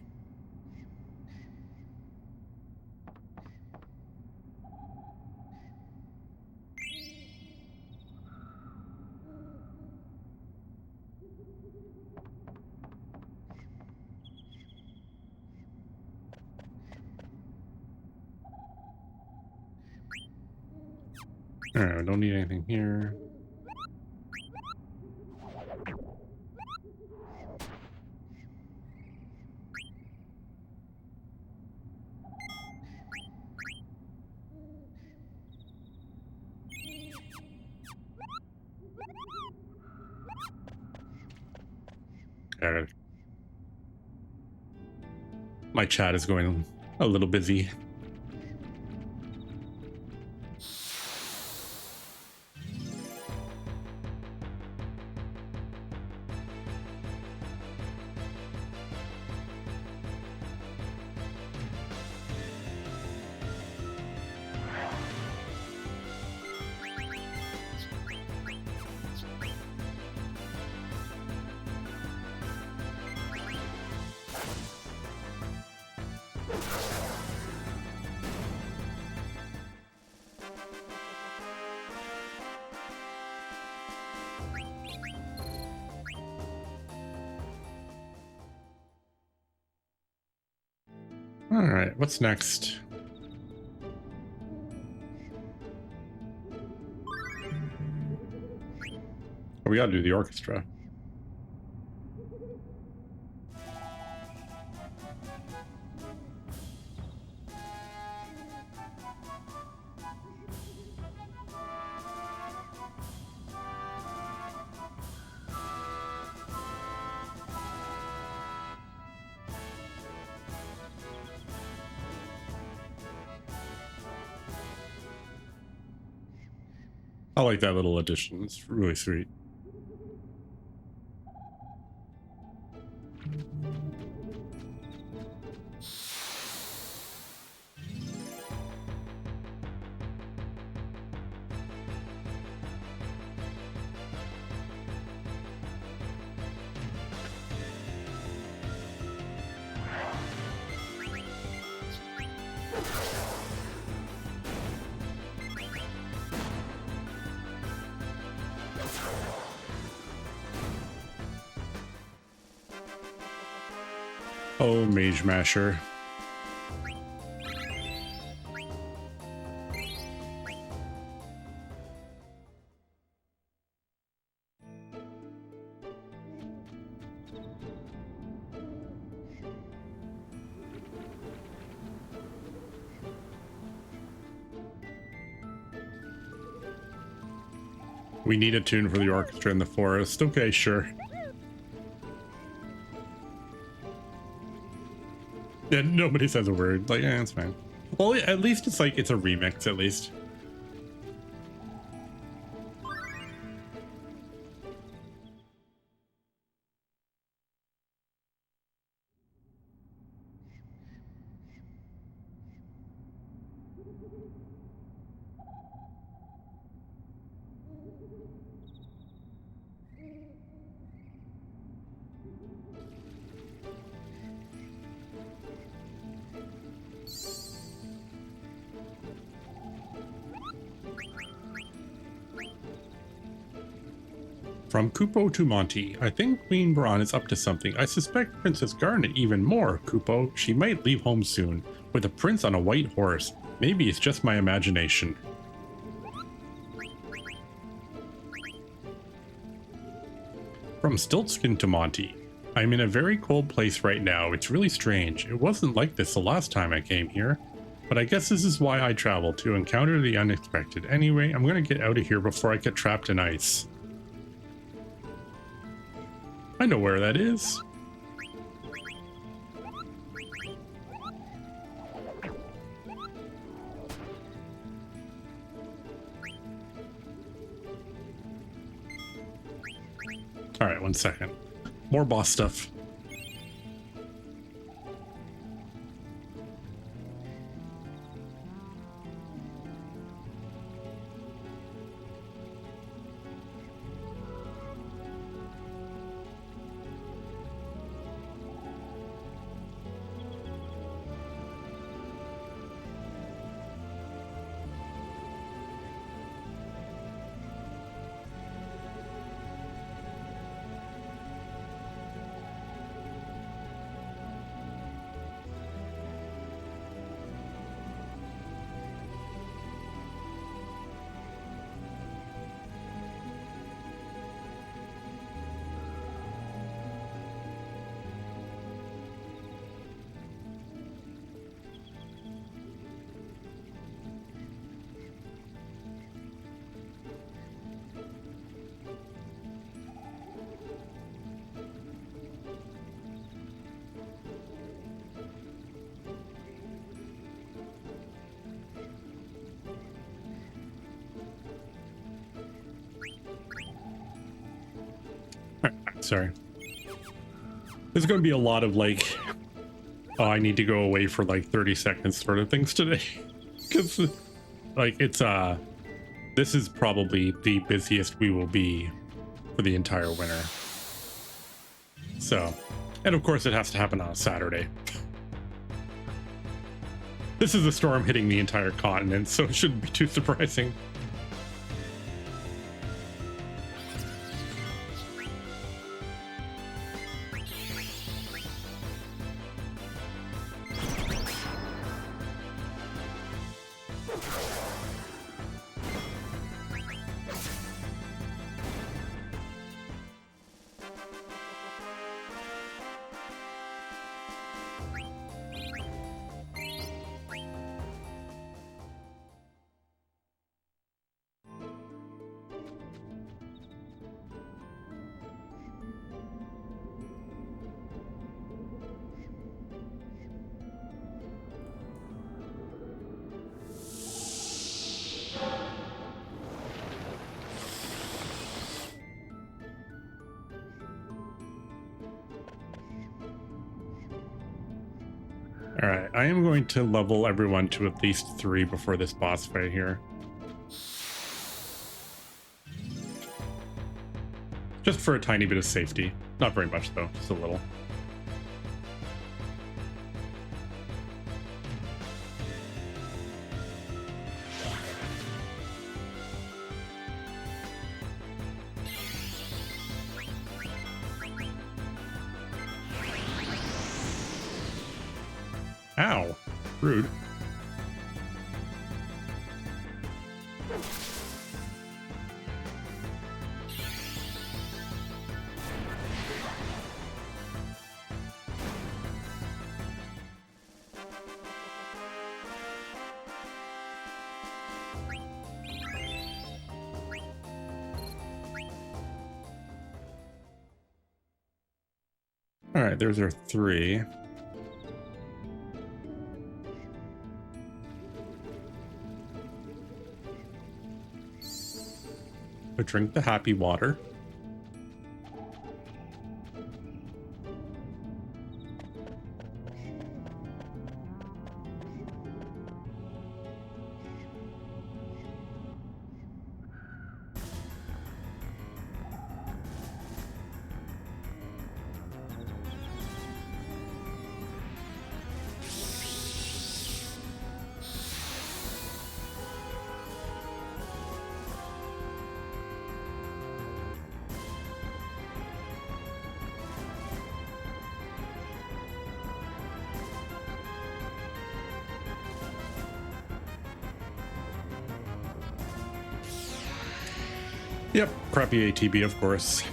All right, I don't need anything here. My chat is going a little busy. All right, what's next? Oh, we gotta do the orchestra. I like that little addition. It's really sweet. Oh, Mage Masher. We need a tune for the orchestra in the forest. Okay, sure. Yeah, nobody says a word. Like, yeah, it's fine. Well, at least it's like, it's a remix, at least. From Kupo to Monty, I think Queen Braun is up to something. I suspect Princess Garnet even more, Kupo. She might leave home soon, with a prince on a white horse. Maybe it's just my imagination. From Stiltskin to Monty. I'm in a very cold place right now. It's really strange. It wasn't like this the last time I came here. But I guess this is why I travel, to encounter the unexpected. Anyway, I'm going to get out of here before I get trapped in ice. I know where that is. All right, 1 second. More boss stuff. Sorry. There's going to be a lot of like, oh, I need to go away for like 30 seconds sort of things today. Because like it's this is probably the busiest we will be for the entire winter. So, and of course it has to happen on a Saturday. This is a storm hitting the entire continent, so it shouldn't be too surprising. All right, I am going to level everyone to at least 3 before this boss fight here. Just for a tiny bit of safety. Not very much though, just a little. Ow, rude. All right, there's our 3. But drink the happy water. Yep, crappy ATB, of course.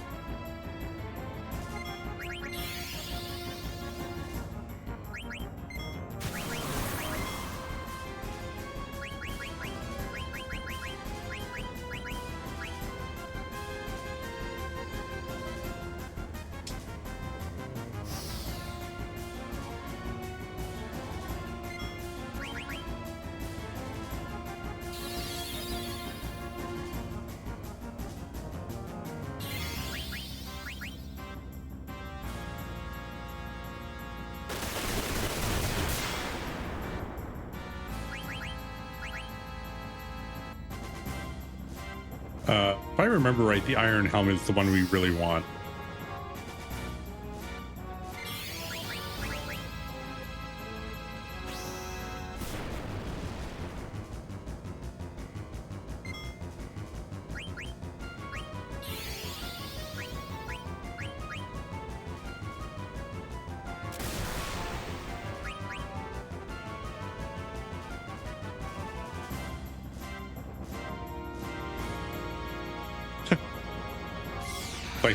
If I remember right, the Iron Helmet is the one we really want.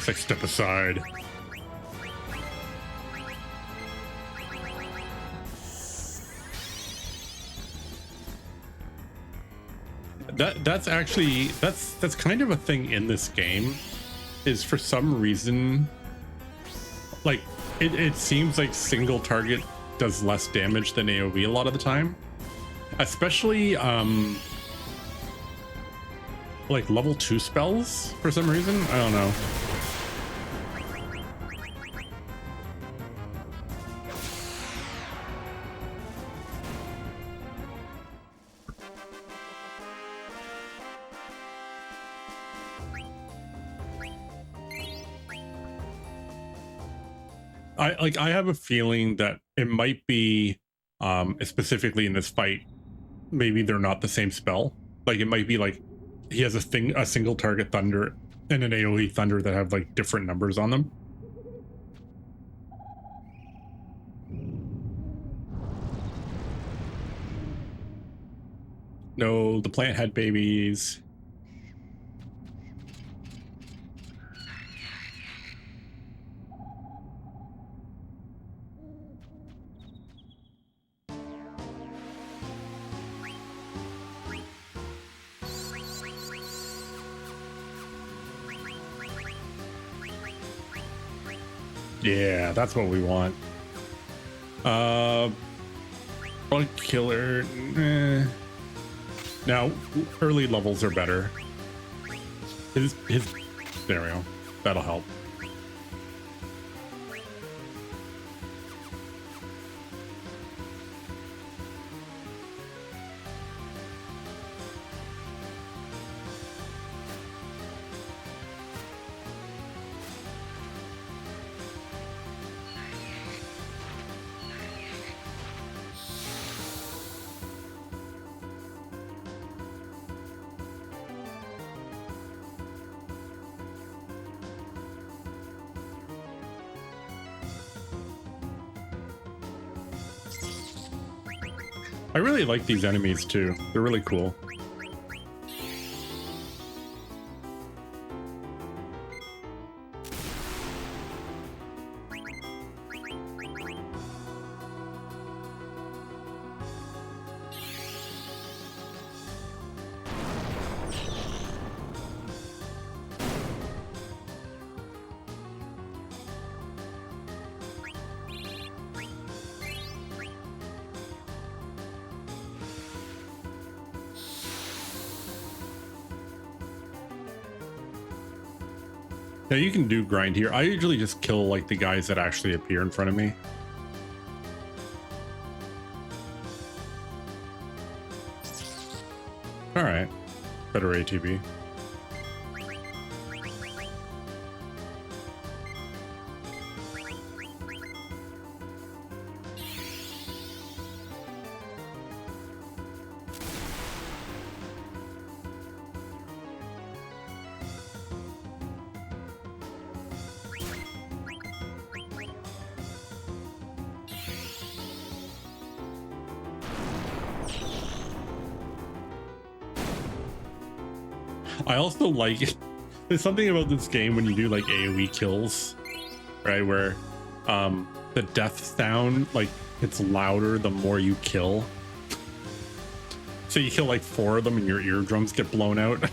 Like step aside. That's actually that's kind of a thing in this game, is for some reason, like it seems like single target does less damage than AoE a lot of the time, especially like level 2 spells for some reason. I don't know. I have a feeling that it might be specifically in this fight, maybe they're not the same spell. Like it might be like he has a single target thunder and an AoE thunder that have like different numbers on them. No, the plant had babies. Yeah, that's what we want. Bug killer. Now, early levels are better. His there we go. That'll help. I really like these enemies too. They're really cool. Yeah, you can do grind here. I usually just kill like the guys that actually appear in front of me. All right, better ATB. I also like There's something about this game when you do like AoE kills, right? Where the death sound like it's louder the more you kill. So you kill like 4 of them and your eardrums get blown out.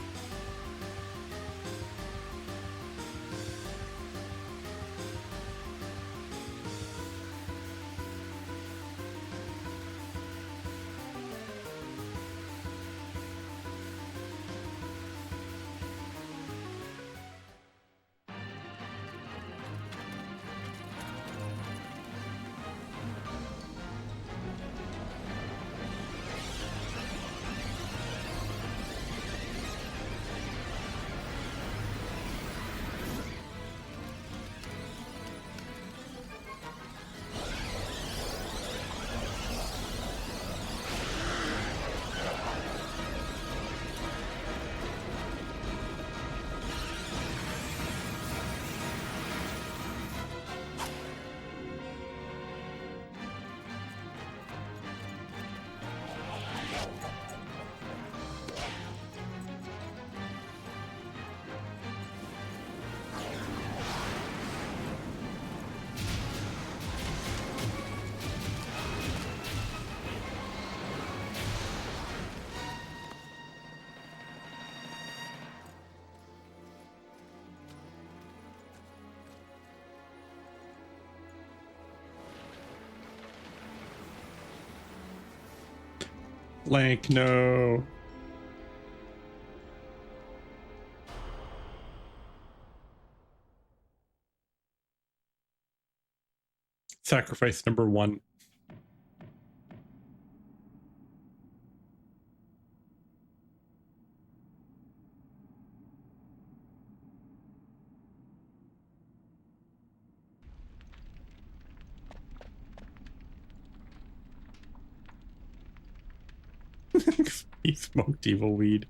Blank, no. Sacrifice number 1. He smoked evil weed.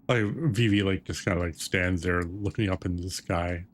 Like Vivi like just kind of like stands there looking up into the sky.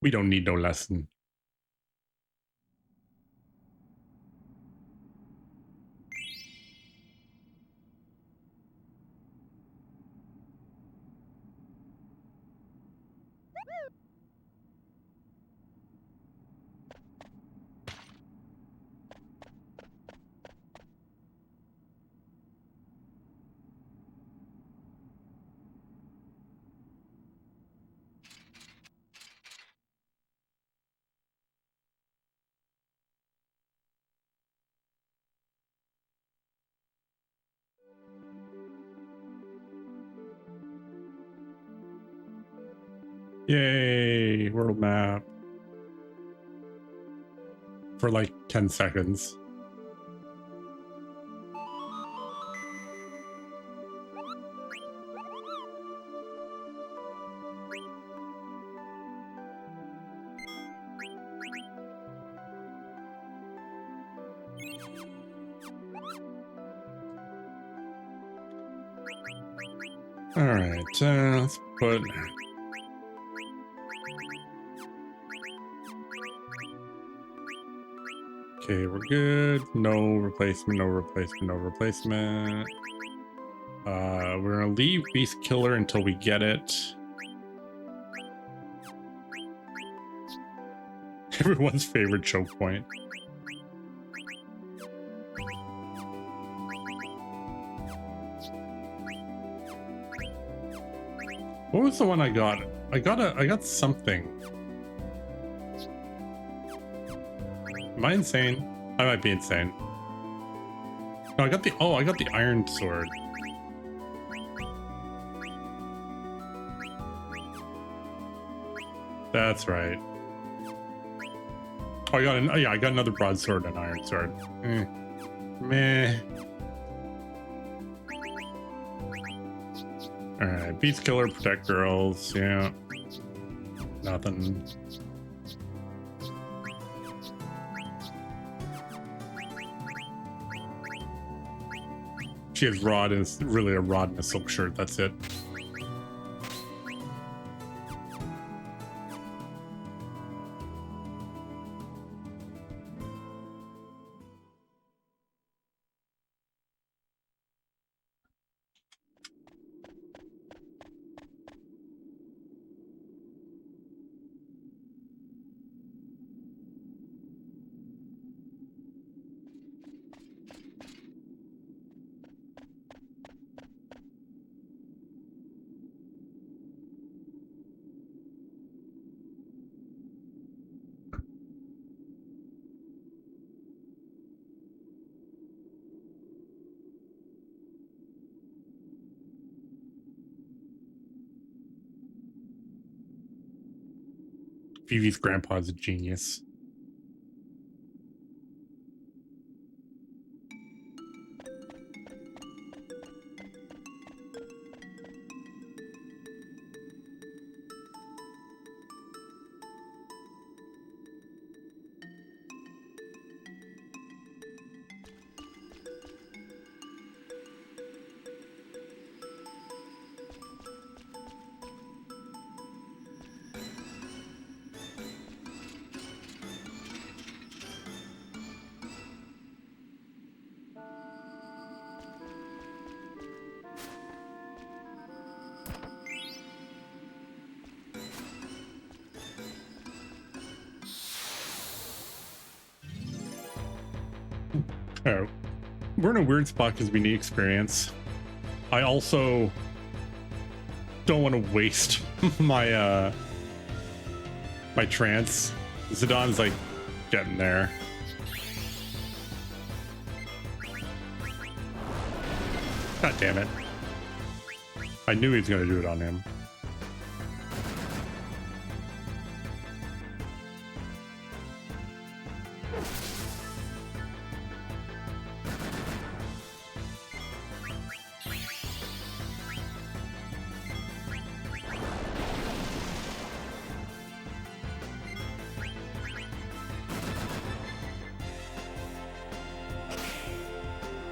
We don't need no lesson. Yay, world map. For like 10 seconds. All right, let's put... Okay, we're good. No replacement, no replacement, no replacement. We're gonna leave Beast Killer until we get it. Everyone's favorite choke point. What was the one I got? I got something. Am I insane? I might be insane. No, I got the iron sword. That's right. Oh, I got another broadsword and iron sword. Meh. Alright, Beast Killer, protect girls, yeah. Nothing. She has rod and it's really a rod and a silk shirt, that's it. Vivi's grandpa's a genius. Oh, we're in a weird spot because we need experience. I also don't want to waste my my trance. Zidon's like getting there. God damn it. I knew he was gonna do it on him.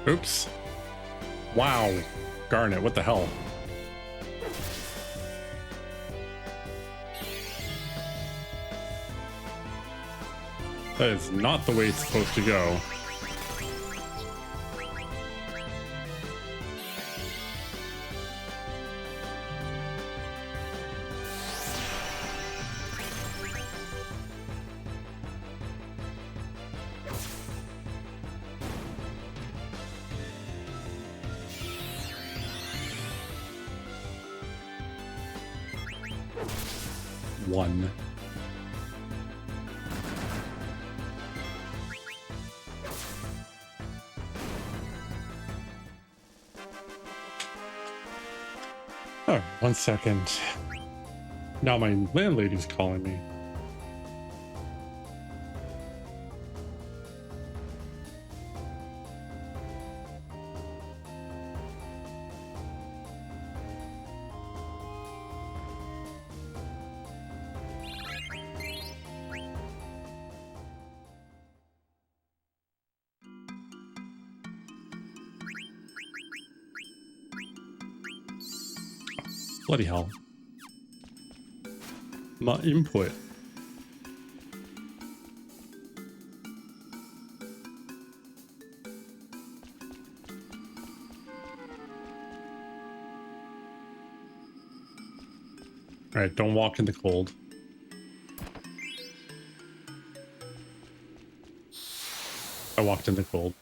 Oops. Wow. Garnet, what the hell? That is not the way it's supposed to go. One. Oh, 1 second. Now my landlady's calling me. Bloody hell. My input. Alright, don't walk in the cold. I walked in the cold.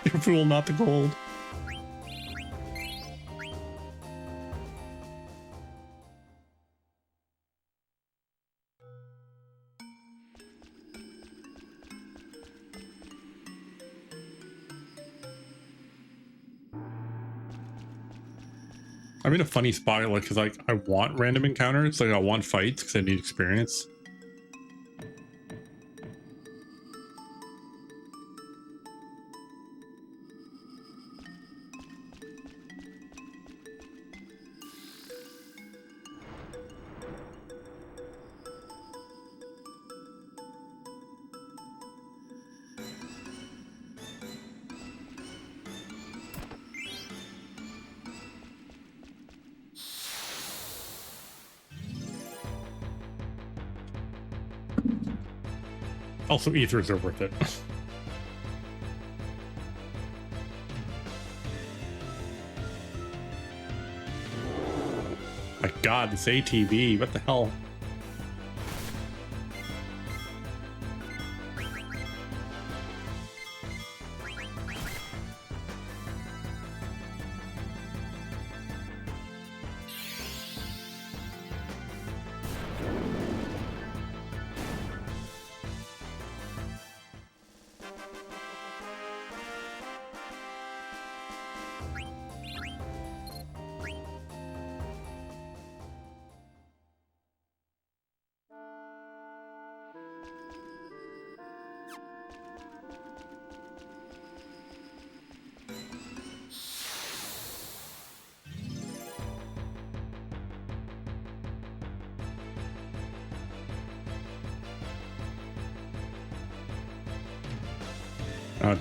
You fool, not the cold. I'm in a funny spot, like, because like I want random encounters, like I want fights because I need experience. Also, ethers are worth it. My god, this ATV, what the hell?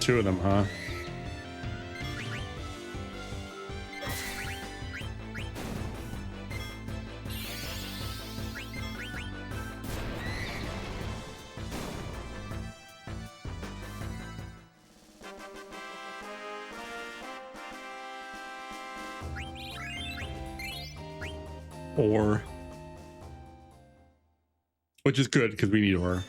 Two of them, huh? Ore. Which is good, because we need ore.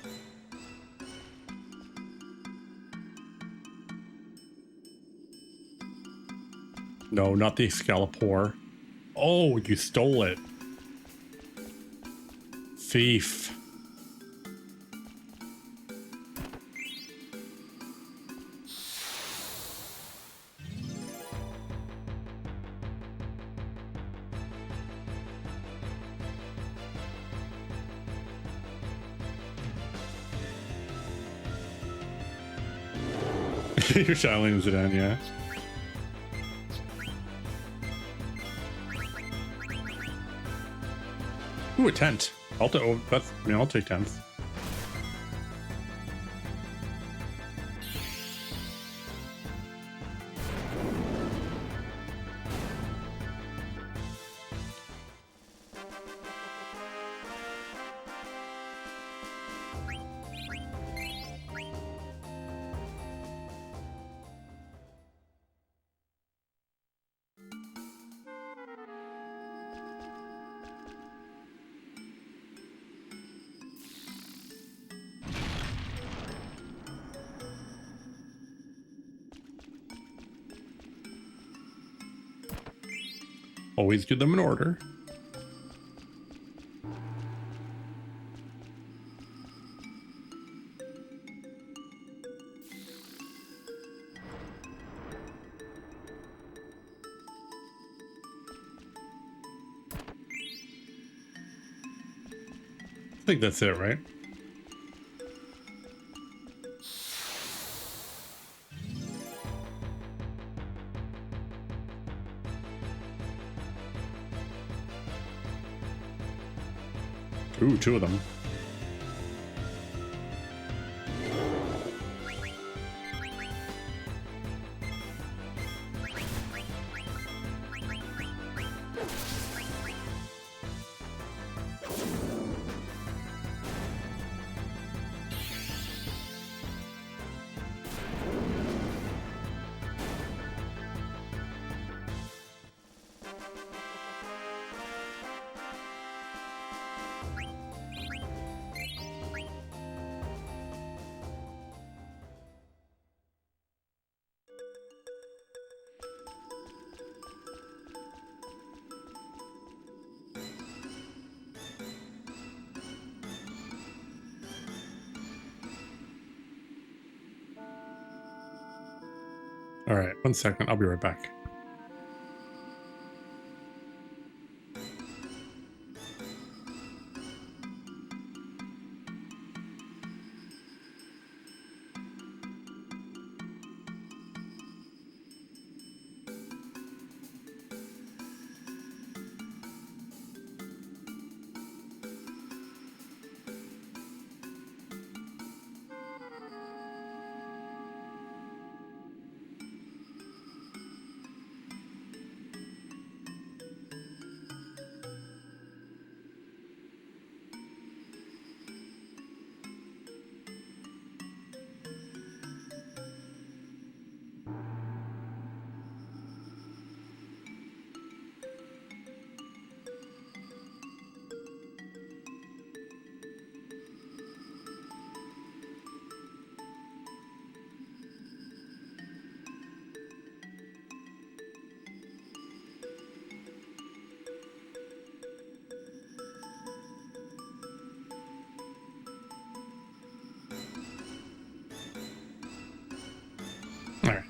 No, not the Excalibur. Oh, you stole it. Thief. You're shouting it in, yeah. Ooh, a tent. I'll take tents. Always do them in order. I think that's it, right? Ooh, two of them. All right, 1 second. I'll be right back. All right.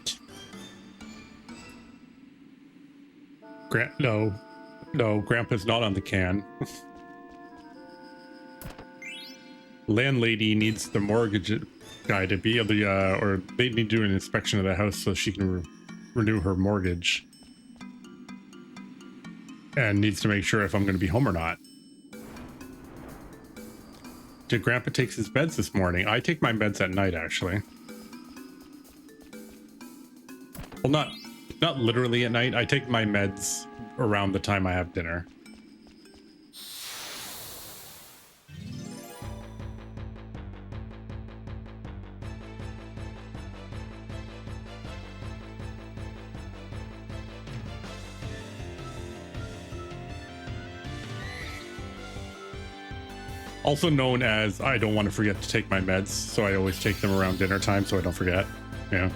No, Grandpa's not on the can. Landlady needs the mortgage guy to be able to, or they need to do an inspection of the house so she can renew her mortgage. And needs to make sure if I'm going to be home or not. Did Grandpa take his meds this morning? I take my meds at night, actually. Well, not literally at night. I take my meds around the time I have dinner. Also known as I don't want to forget to take my meds, so I always take them around dinner time so I don't forget. Yeah.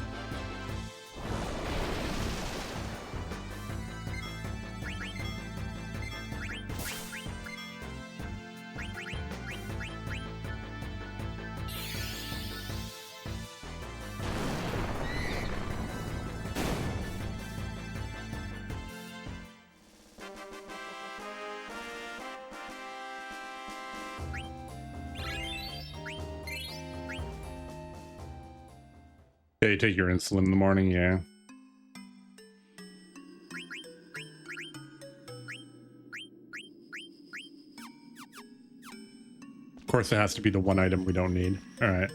Yeah, you take your insulin in the morning, yeah. Of course, it has to be the one item we don't need. All right.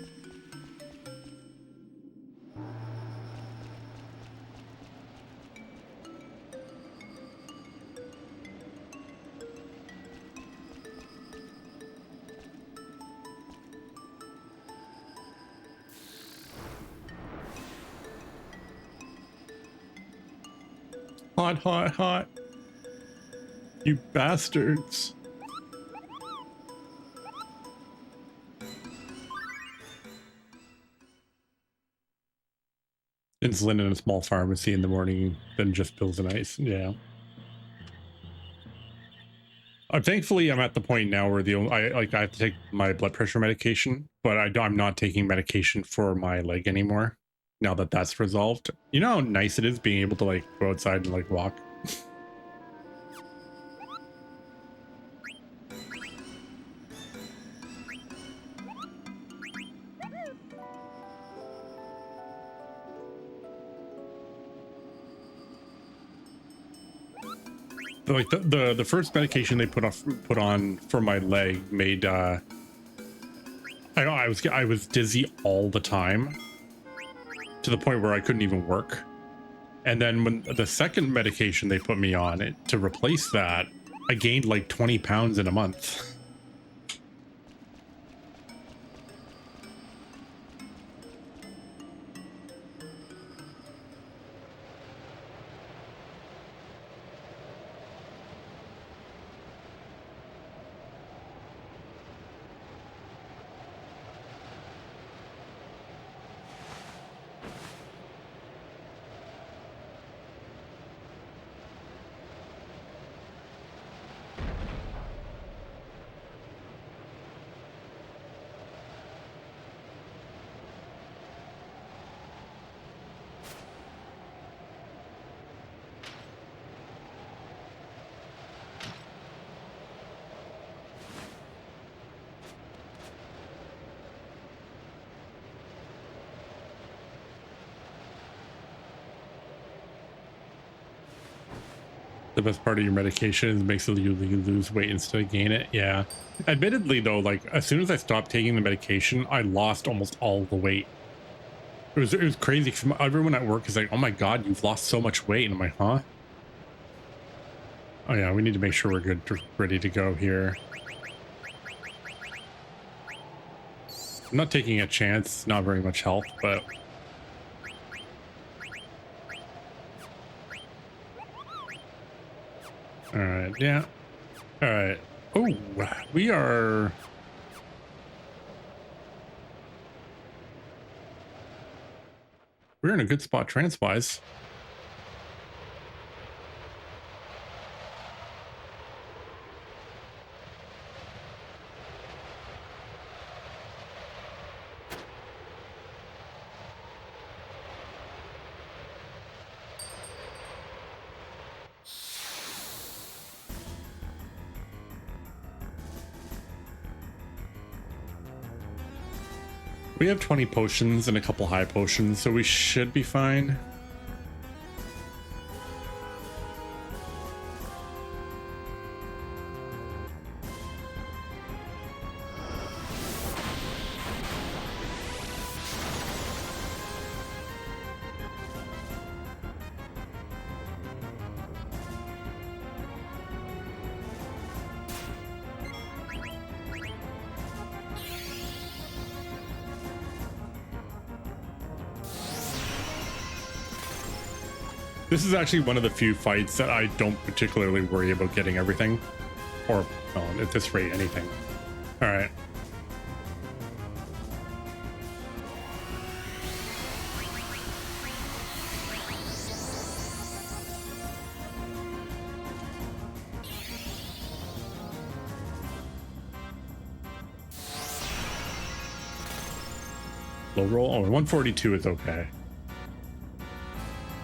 Hot, hot, hot. You bastards. Insulin in a small pharmacy in the morning, then just pills and ice. Yeah. Thankfully, I'm at the point now where I have to take my blood pressure medication, but I'm not taking medication for my leg anymore. Now that that's resolved, you know how nice it is being able to like go outside and like walk. Like the first medication they put on for my leg made I was dizzy all the time to the point where I couldn't even work. And then when the second medication they put me on to replace that, I gained like 20 pounds in a month. The best part of your medication is it makes you lose weight instead of gain it. Yeah. Admittedly, though, like as soon as I stopped taking the medication, I lost almost all the weight. It was crazy because everyone at work is like, "Oh my god, you've lost so much weight," and I'm like, "Huh? Oh yeah, we need to make sure we're good, ready to go here." I'm not taking a chance. Not very much health, but all right, yeah. All right. Oh, we are. We're in a good spot trans-wise. We have 20 potions and a couple high potions, so we should be fine. This is actually one of the few fights that I don't particularly worry about getting everything. Or, well, at this rate, anything. All right. Low roll? Oh, 142 is okay.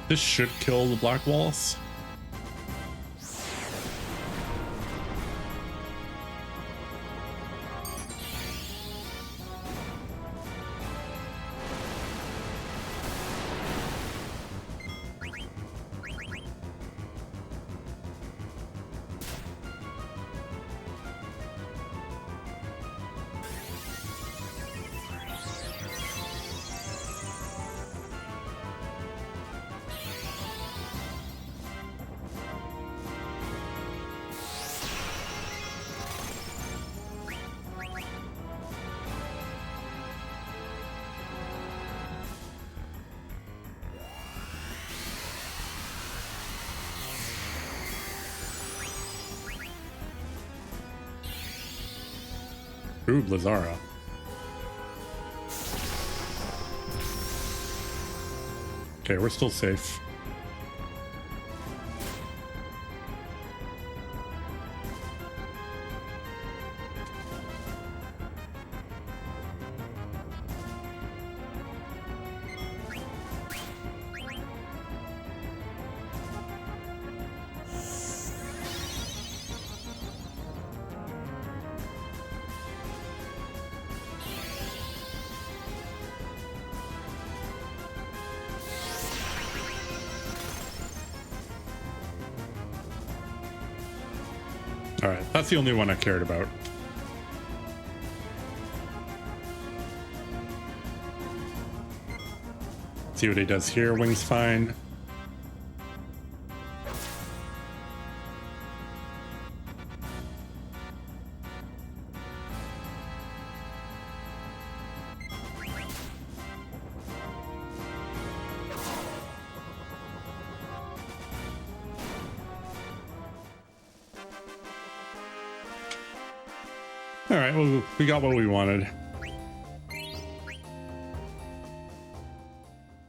This should kill the black walls. Ooh, Lazara. Okay, we're still safe. All right, that's the only one I cared about. See what he does here. Wing's fine. All right, well, we got what we wanted.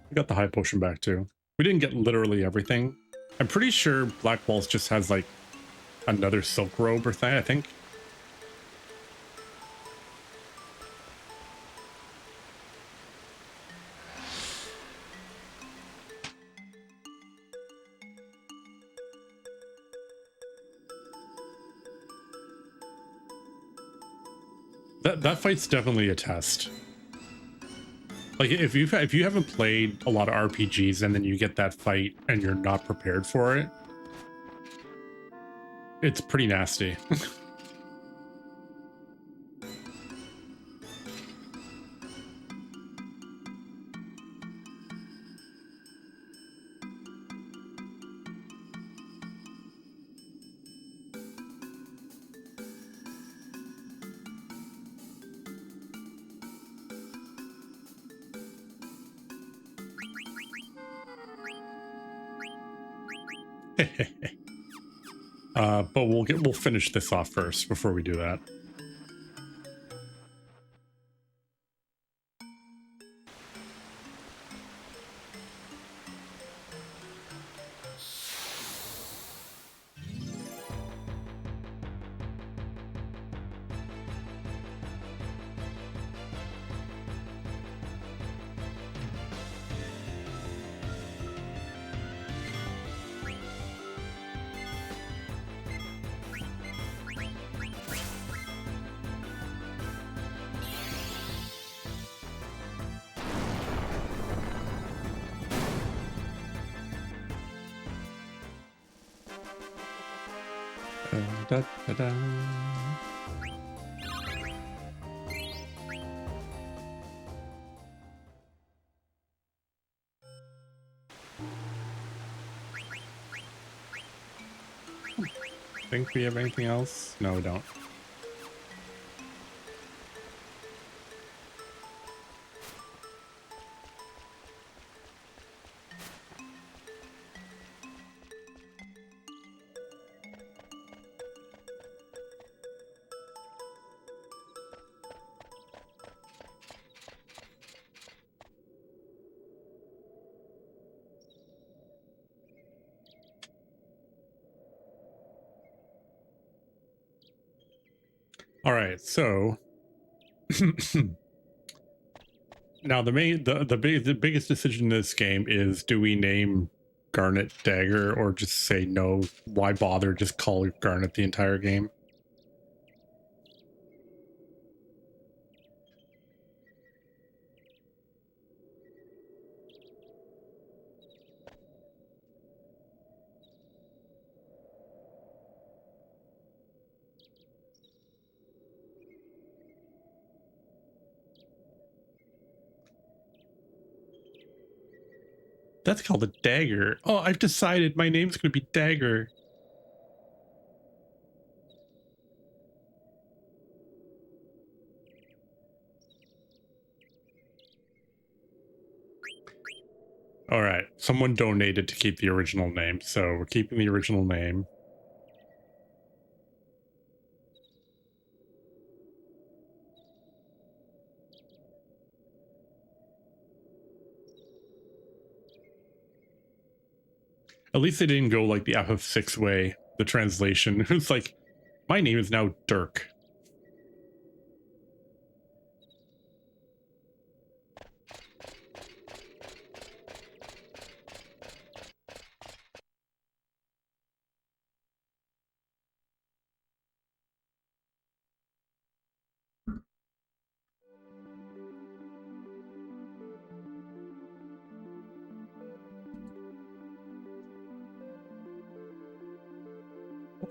We got the high potion back too. We didn't get literally everything. I'm pretty sure Black Walls just has like another silk robe or thing, I think. That fight's definitely a test. Like if you haven't played a lot of RPGs and then you get that fight and you're not prepared for it, it's pretty nasty. But we'll finish this off first before we do that. Da, da, da. Think we have anything else? No, we don't. All right, so now the biggest decision in this game is, do we name Garnet Dagger or just say no? Why bother? Just call it Garnet the entire game. That's called a dagger. Oh, I've decided my name's going to be Dagger. All right, someone donated to keep the original name, so we're keeping the original name. At least they didn't go like the FF6 way, the translation. It's like, my name is now Dirk.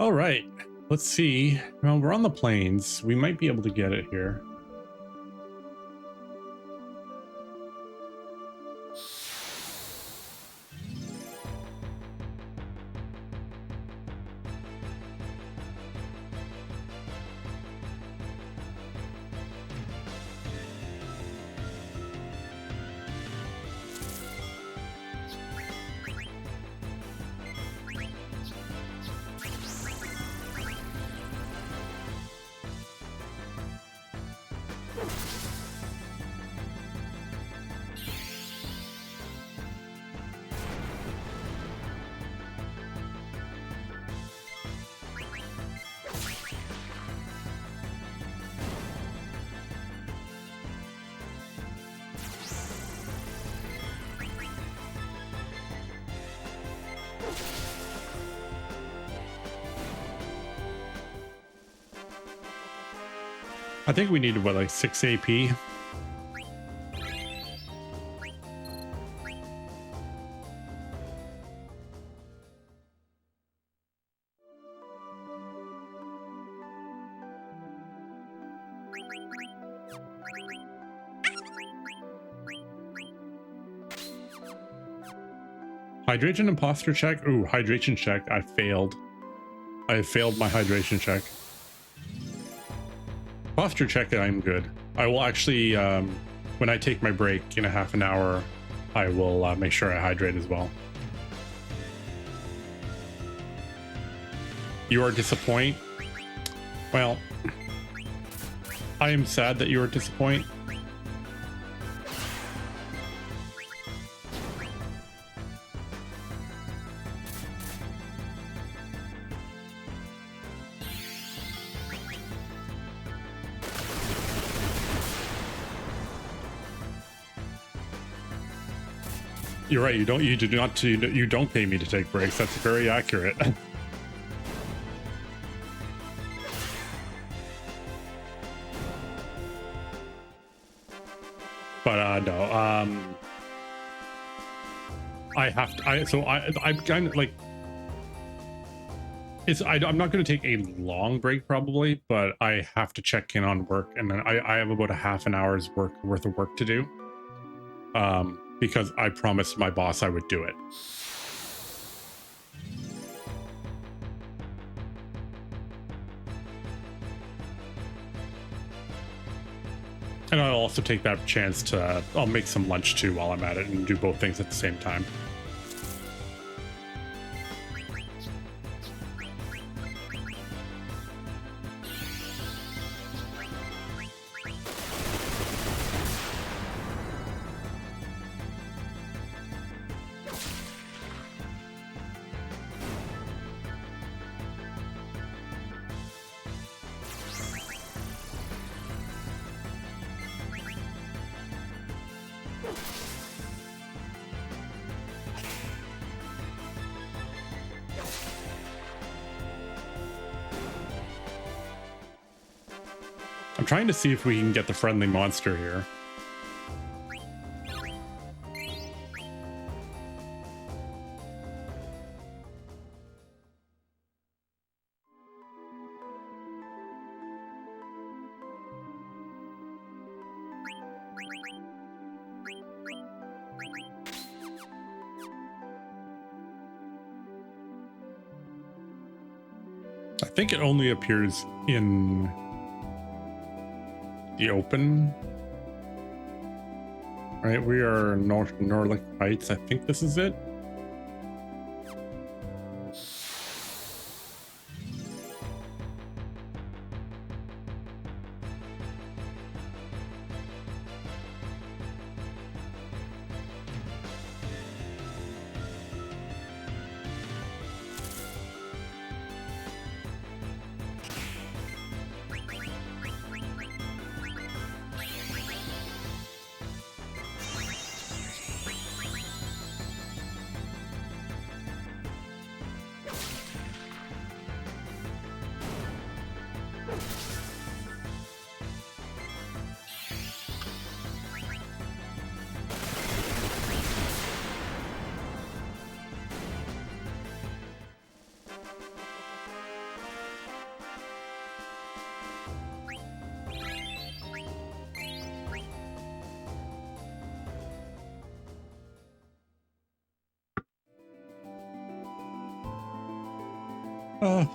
All right. Let's see. Well, we're on the plains. We might be able to get it here. I think we needed, what, like 6 AP? Hydration imposter check? Ooh, hydration check. I failed. I failed my hydration check. Posture check, I'm good. I will actually, when I take my break in a half an hour, I will make sure I hydrate as well. You are disappointed? Well, I am sad that you are disappointed. You're right. You don't pay me to take breaks. That's very accurate. But no. I have to. I'm kind of like. I'm not going to take a long break probably, but I have to check in on work, and then I have about a half an hour's worth of work to do. Because I promised my boss I would do it. And I'll also take that chance to, I'll make some lunch too while I'm at it and do both things at the same time. I'm trying to see if we can get the friendly monster here. I think it only appears in the open. Right, we are Norlick Heights. I think this is it.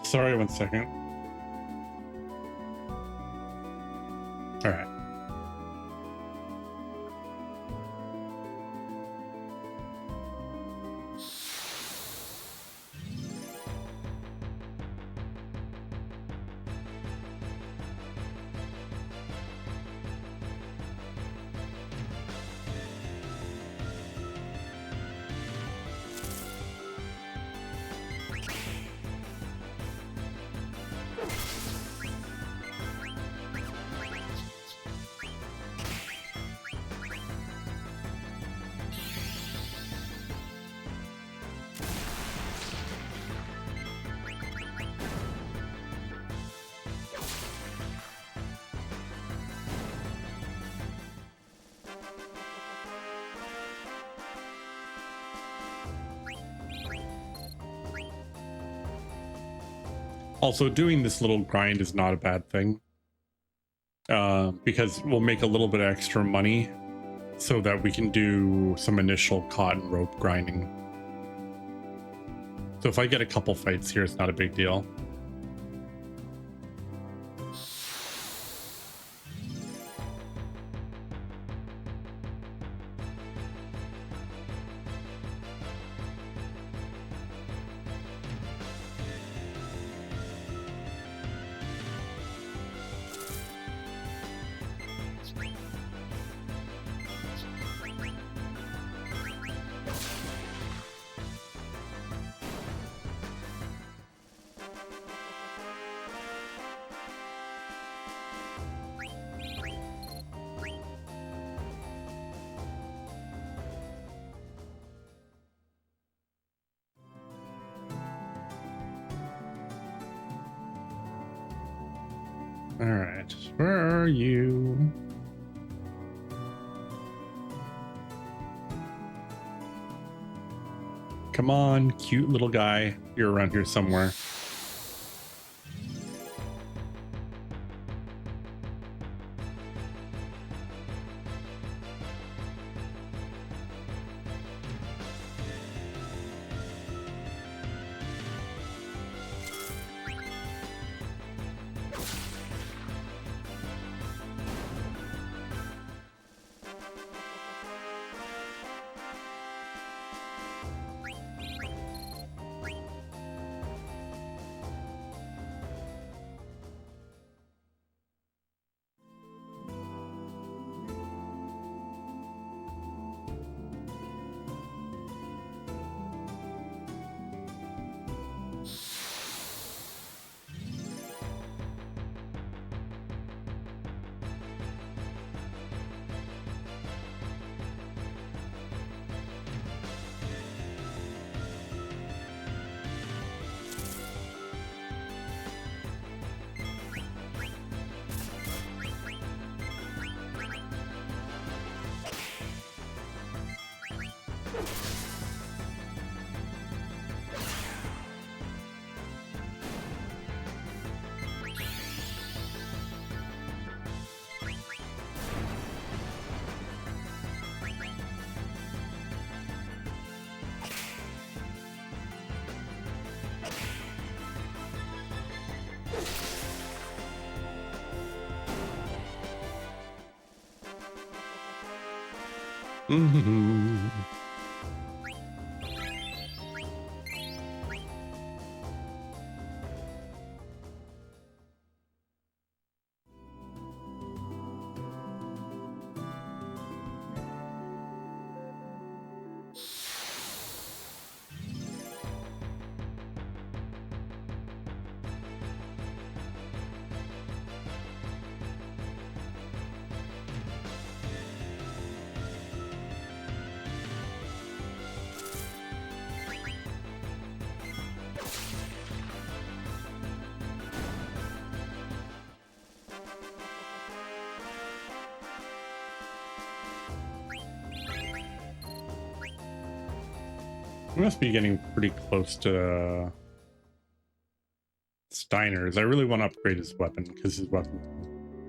Sorry, 1 second. All right. Also, doing this little grind is not a bad thing, because we'll make a little bit of extra money so that we can do some initial cotton rope grinding. So if I get a couple fights here, it's not a big deal. All right, where are you? Come on, cute little guy. You're around here somewhere. Mm-hmm. We must be getting pretty close to Steiner's. I really want to upgrade his weapon because his weapon,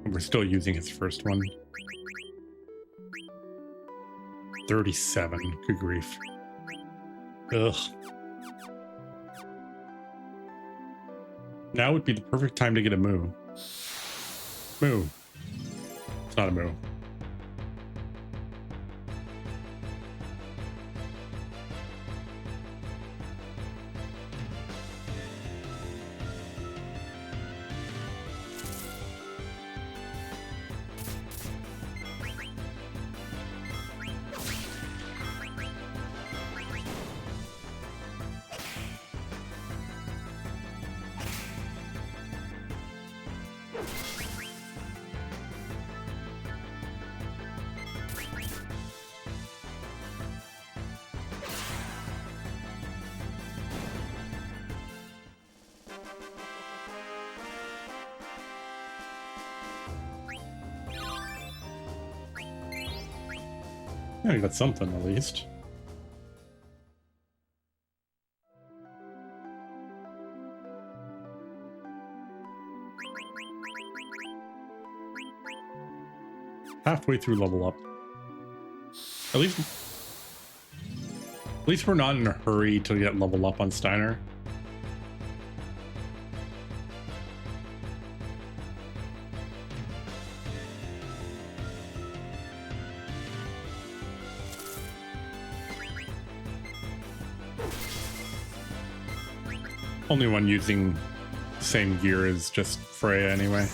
we're still using his first one. 37. Good grief. Ugh. Now would be the perfect time to get a moo. Moo. It's not a moo. Yeah, you got something at least. Halfway through level up. At least we're not in a hurry to get level up on Steiner. Only one using the same gear is just Freya anyway.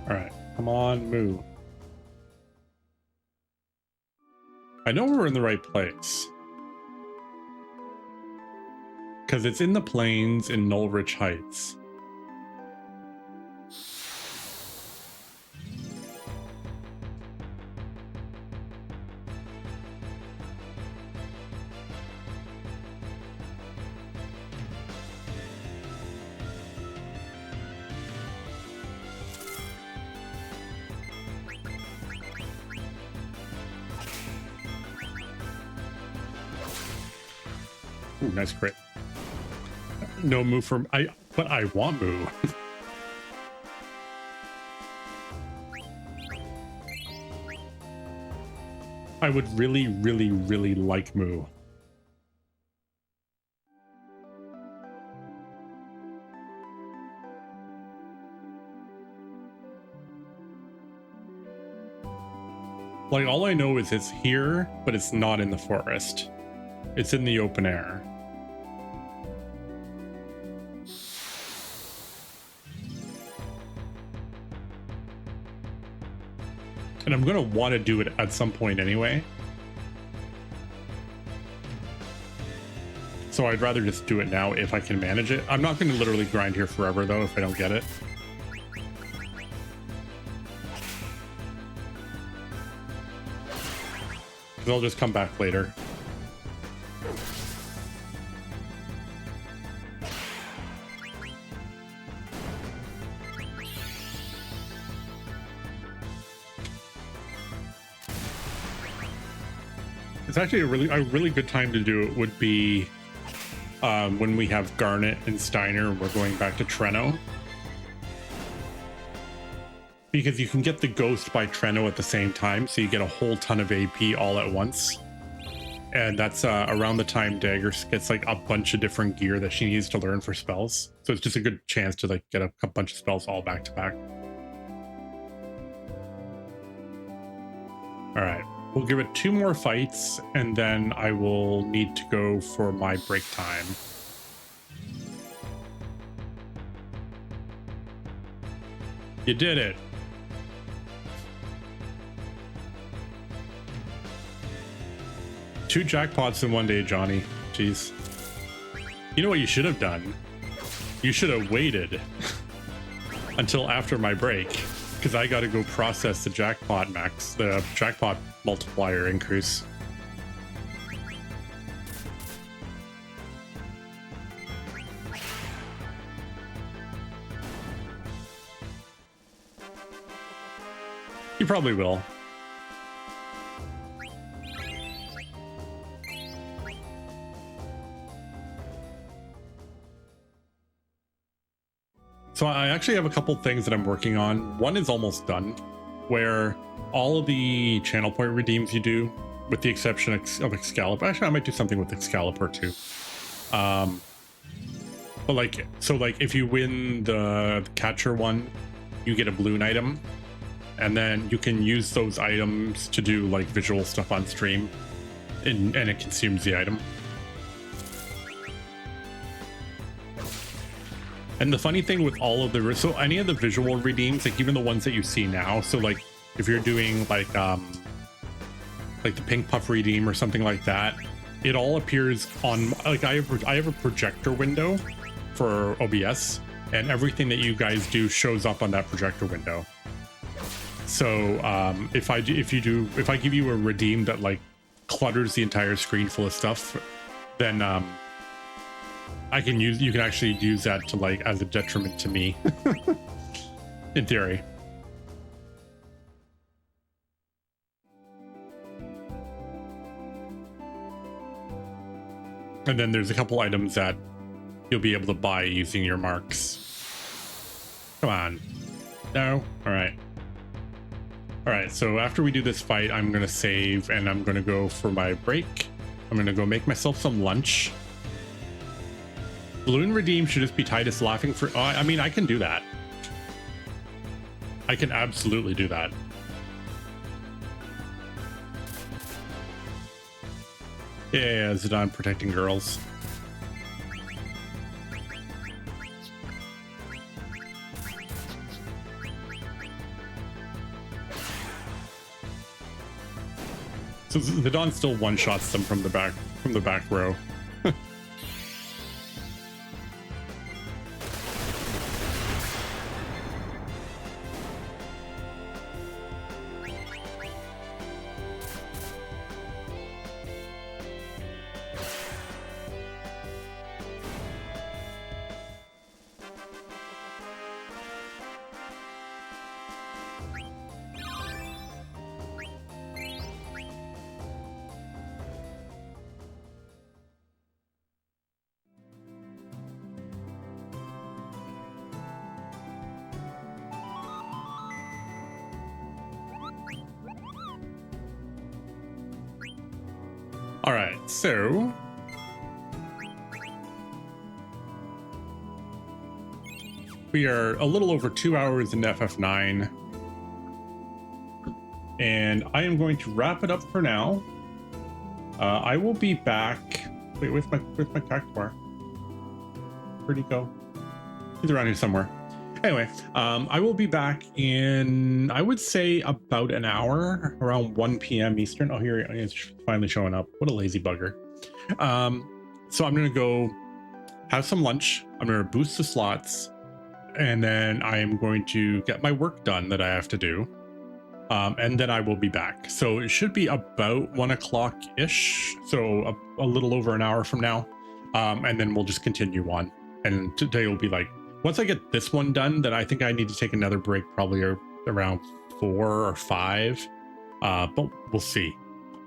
All right, come on, move. I know we're in the right place. Because it's in the plains in Nullrich Heights. Ooh, nice crit. No move from but I want move. I would really, really, really like moo. Like, all I know is it's here, but it's not in the forest. It's in the open air. And I'm going to want to do it at some point anyway. So I'd rather just do it now if I can manage it. I'm not going to literally grind here forever, though, if I don't get it. Because I'll just come back later. It's actually a really good time to do it would be when we have Garnet and Steiner and we're going back to Treno. Because you can get the Ghost by Treno at the same time, so you get a whole ton of AP all at once. And that's around the time Dagger gets like a bunch of different gear that she needs to learn for spells. So it's just a good chance to like get a bunch of spells all back to back. All right. We'll give it 2 more fights, and then I will need to go for my break time. You did it. Two jackpots in one day, Johnny. Jeez. You know what you should have done? You should have waited until after my break, because I got to go process the jackpot multiplier increase. You probably will. So I actually have a couple things that I'm working on. One is almost done, where all of the channel point redeems you do, with the exception of Excalibur. Actually, I might do something with Excalibur too. But like, so like if you win the catcher one, you get a balloon item, and then you can use those items to do like visual stuff on stream, and it consumes the item. And the funny thing with all of so any of the visual redeems, like even the ones that you see now, so like if you're doing like the pink puff redeem or something like that, it all appears on, like I have a projector window for OBS, and everything that you guys do shows up on that projector window. So if I give you a redeem that like clutters the entire screen full of stuff, then you can actually use that to like as a detriment to me in theory. And then there's a couple items that you'll be able to buy using your marks. Come on. No? All right. All right, so after we do this fight, I'm gonna save and I'm gonna go for my break. I'm gonna go make myself some lunch. Balloon redeem should just be Titus laughing for, oh, I mean, I can do that. I can absolutely do that. Yeah, Zidane protecting girls. So Zidane still one-shots them from the back row. All right, so we are a little over 2 hours in FF9, and I am going to wrap it up for now. I will be back. Wait, with my cactuar. Where'd he go? He's around here somewhere. Anyway, I will be back in, I would say, about an hour, around 1 p.m. Eastern. Oh, here he is, finally showing up. What a lazy bugger. So I'm going to go have some lunch. I'm going to boost the slots, and then I am going to get my work done that I have to do. And then I will be back. So it should be about 1 o'clock-ish, so a little over an hour from now. And then we'll just continue on. And today will be like, once I get this one done, then I think I need to take another break, probably around 4 or 5. But we'll see.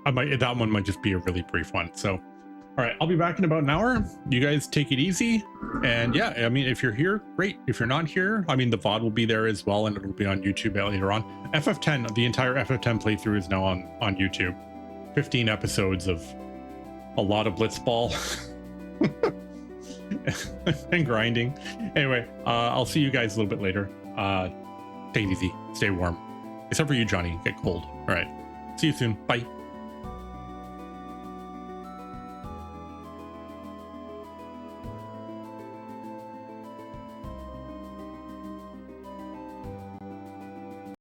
That one might just be a really brief one. So, all right, I'll be back in about an hour. You guys take it easy. And yeah, I mean, if you're here, great. If you're not here, I mean, the VOD will be there as well, and it'll be on YouTube later on. FF10, the entire FF10 playthrough is now on YouTube. 15 episodes of a lot of blitzball. And grinding. Anyway, I'll see you guys a little bit later. Take it easy, stay warm, except for you, Johnny. Get cold. All right, see you soon. Bye.